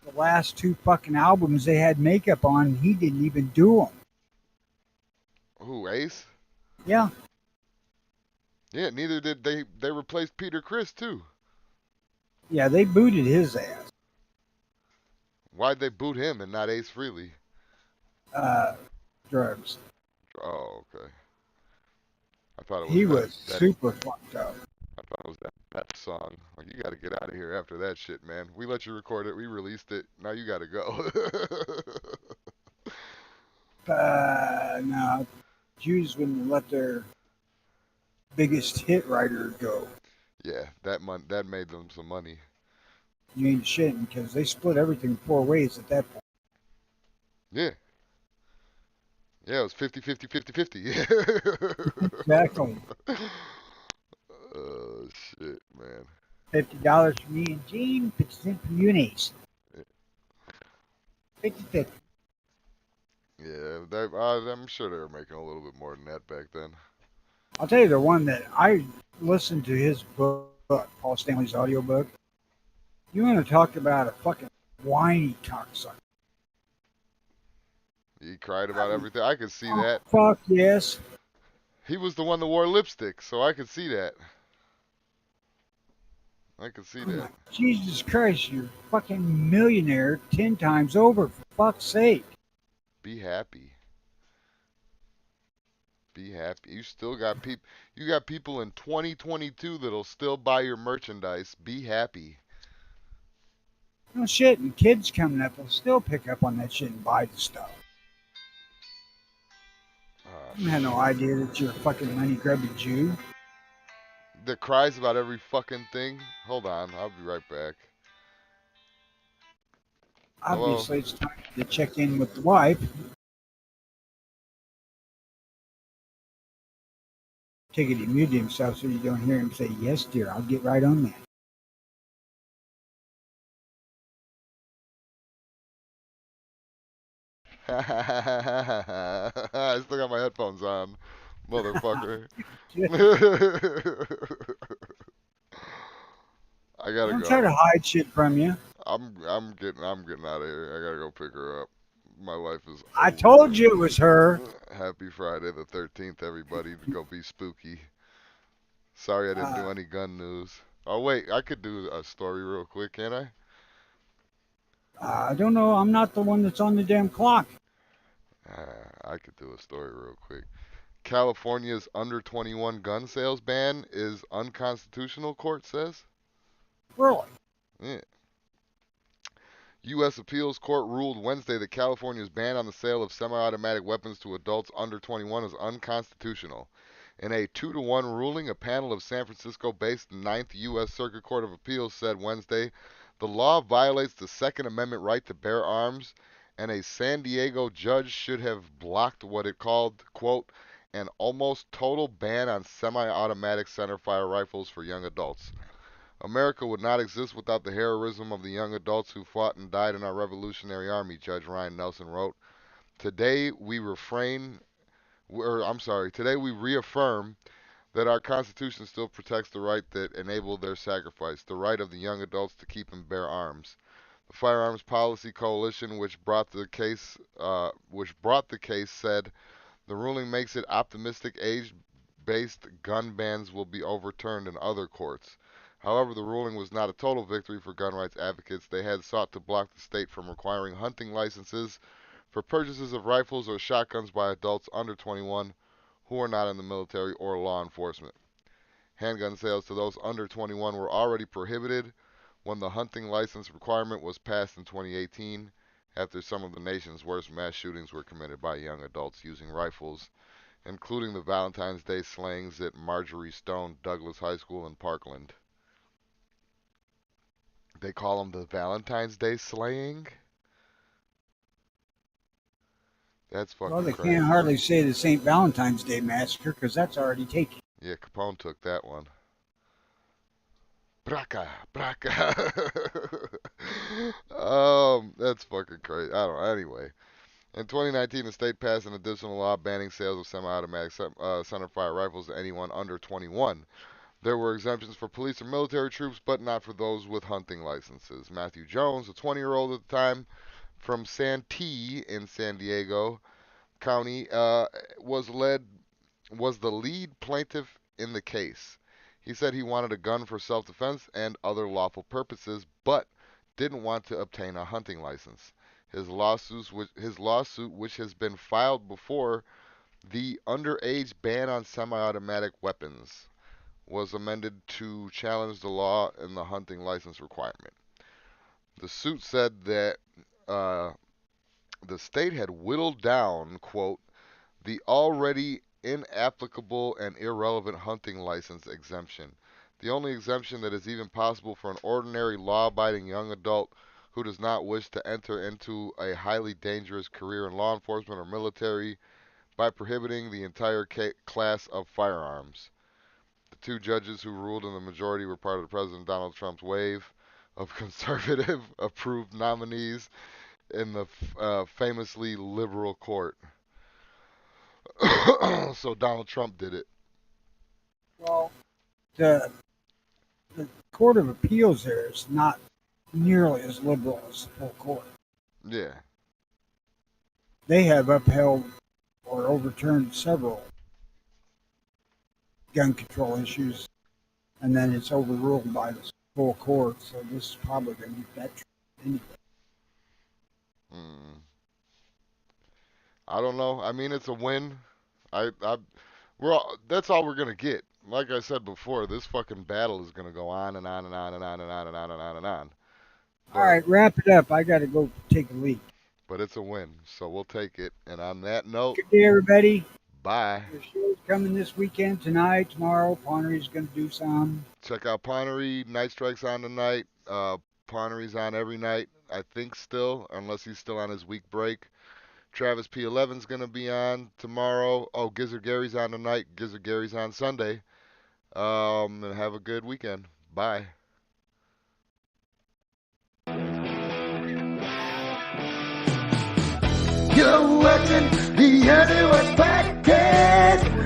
the last two fucking albums they had makeup on, he didn't even do them. Who, Ace? Yeah, Yeah, neither did they. They replaced Peter Criss too. yeah, they booted his ass. Why'd they boot him and not Ace Frehley? Uh, Drugs. Oh, okay. I thought it was He that was that. super fucked up. I thought it was that song. Like, you got to get out of here after that shit, man. We let you record it. We released it. Now you got to go. No, Jews wouldn't let their biggest hit writer go. Yeah, that made them some money. You ain't shitting because they split everything four ways at that point. Yeah. Yeah, it was 50-50-50-50. Exactly. Oh shit, man. $50 for me and Gene, 50 cents for you and Ace. 50-50. Yeah, I'm sure they were making a little bit more than that back then. I'll tell you the one that I listened to his book, Paul Stanley's audiobook. You want to talk about a fucking whiny cocksucker. He cried I about mean, everything. I could see oh, that. fuck yes. He was the one that wore lipstick, so I could see that. I could see I'm that. like, Jesus Christ, you're a fucking millionaire 10 times over, for fuck's sake. Be happy. Be happy. You still got people. You got people in 2022 that'll still buy your merchandise. Be happy. No shit, and kids coming up will still pick up on that shit and buy the stuff. Ah, I had no shit. idea that you're a fucking money grubbing Jew. That cries about every fucking thing. Hold on, I'll be right back. Hello? Obviously, it's time to check in with the wife. Take it, he muted himself so you don't hear him say, "Yes, dear, I'll get right on that." I still got my headphones on, motherfucker. I I gotta don't try to go. hide shit from you. I'm getting out of here. I gotta go pick her up. My life is I told over. you it was her. Happy Friday the 13th, everybody. Go be spooky. Sorry I didn't Uh, do any gun news. Oh wait, I could do a story real quick, can I? I don't know. I'm not the one that's on the damn clock. I could do a story real quick. California's under 21 gun sales ban is unconstitutional, court says. Really? Yeah. U.S. Appeals Court ruled Wednesday that California's ban on the sale of semi automatic weapons to adults under 21 is unconstitutional. In a 2-to-1 ruling, a panel of San Francisco based Ninth U.S. Circuit Court of Appeals said Wednesday the law violates the Second Amendment right to bear arms, and a San Diego judge should have blocked what it called, quote, an almost total ban on semi automatic centerfire rifles for young adults. America would not exist without the heroism of the young adults who fought and died in our Revolutionary Army, Judge Ryan Nelson wrote. Today we today we reaffirm that our Constitution still protects the right that enabled their sacrifice, the right of the young adults to keep and bear arms. The Firearms Policy Coalition, which brought the case, said the ruling makes it optimistic age-based gun bans will be overturned in other courts. However, the ruling was not a total victory for gun rights advocates. They had sought to block the state from requiring hunting licenses for purchases of rifles or shotguns by adults under 21 who are not in the military or law enforcement. Handgun sales to those under 21 were already prohibited when the hunting license requirement was passed in 2018 after some of the nation's worst mass shootings were committed by young adults using rifles, including the Valentine's Day slayings at Marjorie Stone Douglas High School in Parkland. They call them the Valentine's Day slaying? That's Well, fucking they can't crazy. hardly say the St. Valentine's Day Massacre because that's already taken. Yeah, Capone took that one. Braca, braca. That's fucking crazy. I don't know. Anyway, in 2019, the state passed an additional law banning sales of semi-automatic centerfire rifles to anyone under 21. There were exemptions for police or military troops, but not for those with hunting licenses. Matthew Jones, a 20-year-old at the time from Santee in San Diego County, was led was the lead plaintiff in the case. He said he wanted a gun for self-defense and other lawful purposes, but didn't want to obtain a hunting license. His lawsuit, which has been filed before the underage ban on semi-automatic weapons, was amended to challenge the law and the hunting license requirement. The suit said that uh, the state had whittled down, quote, the already inapplicable and irrelevant hunting license exemption. The only exemption that is even possible for an ordinary law abiding young adult who does not wish to enter into a highly dangerous career in law enforcement or military by prohibiting the entire class of firearms. The two judges who ruled in the majority were part of President Donald Trump's wave of conservative approved nominees in the famously liberal court. So Donald Trump did it. Well, the, the Court of Appeals there is not nearly as liberal as the full court. Yeah. They have upheld or overturned several gun control issues, and then it's overruled by the full court. So this is probably going to be that anyway. Mm. I don't know. I mean, it's a win. I That's all we're gonna get. Like I said before, this fucking battle is gonna go on and on and on and on and on and on and on and on. All But right, wrap it up. I got to go take a leak. it's a win, so we'll take it. And on that note, Good day, everybody. bye. The show's coming this weekend, tonight, tomorrow. Pawnery's going to do some. Check out Ponery. Night Strike's on tonight. Ponery's on every night, I think still, unless he's still on his week break. Travis P11's gonna be on tomorrow. Oh, Gizzard Gary's on tonight. Gizzard Gary's on Sunday. And have a good weekend. Bye. You're watching the Underwood Podcast.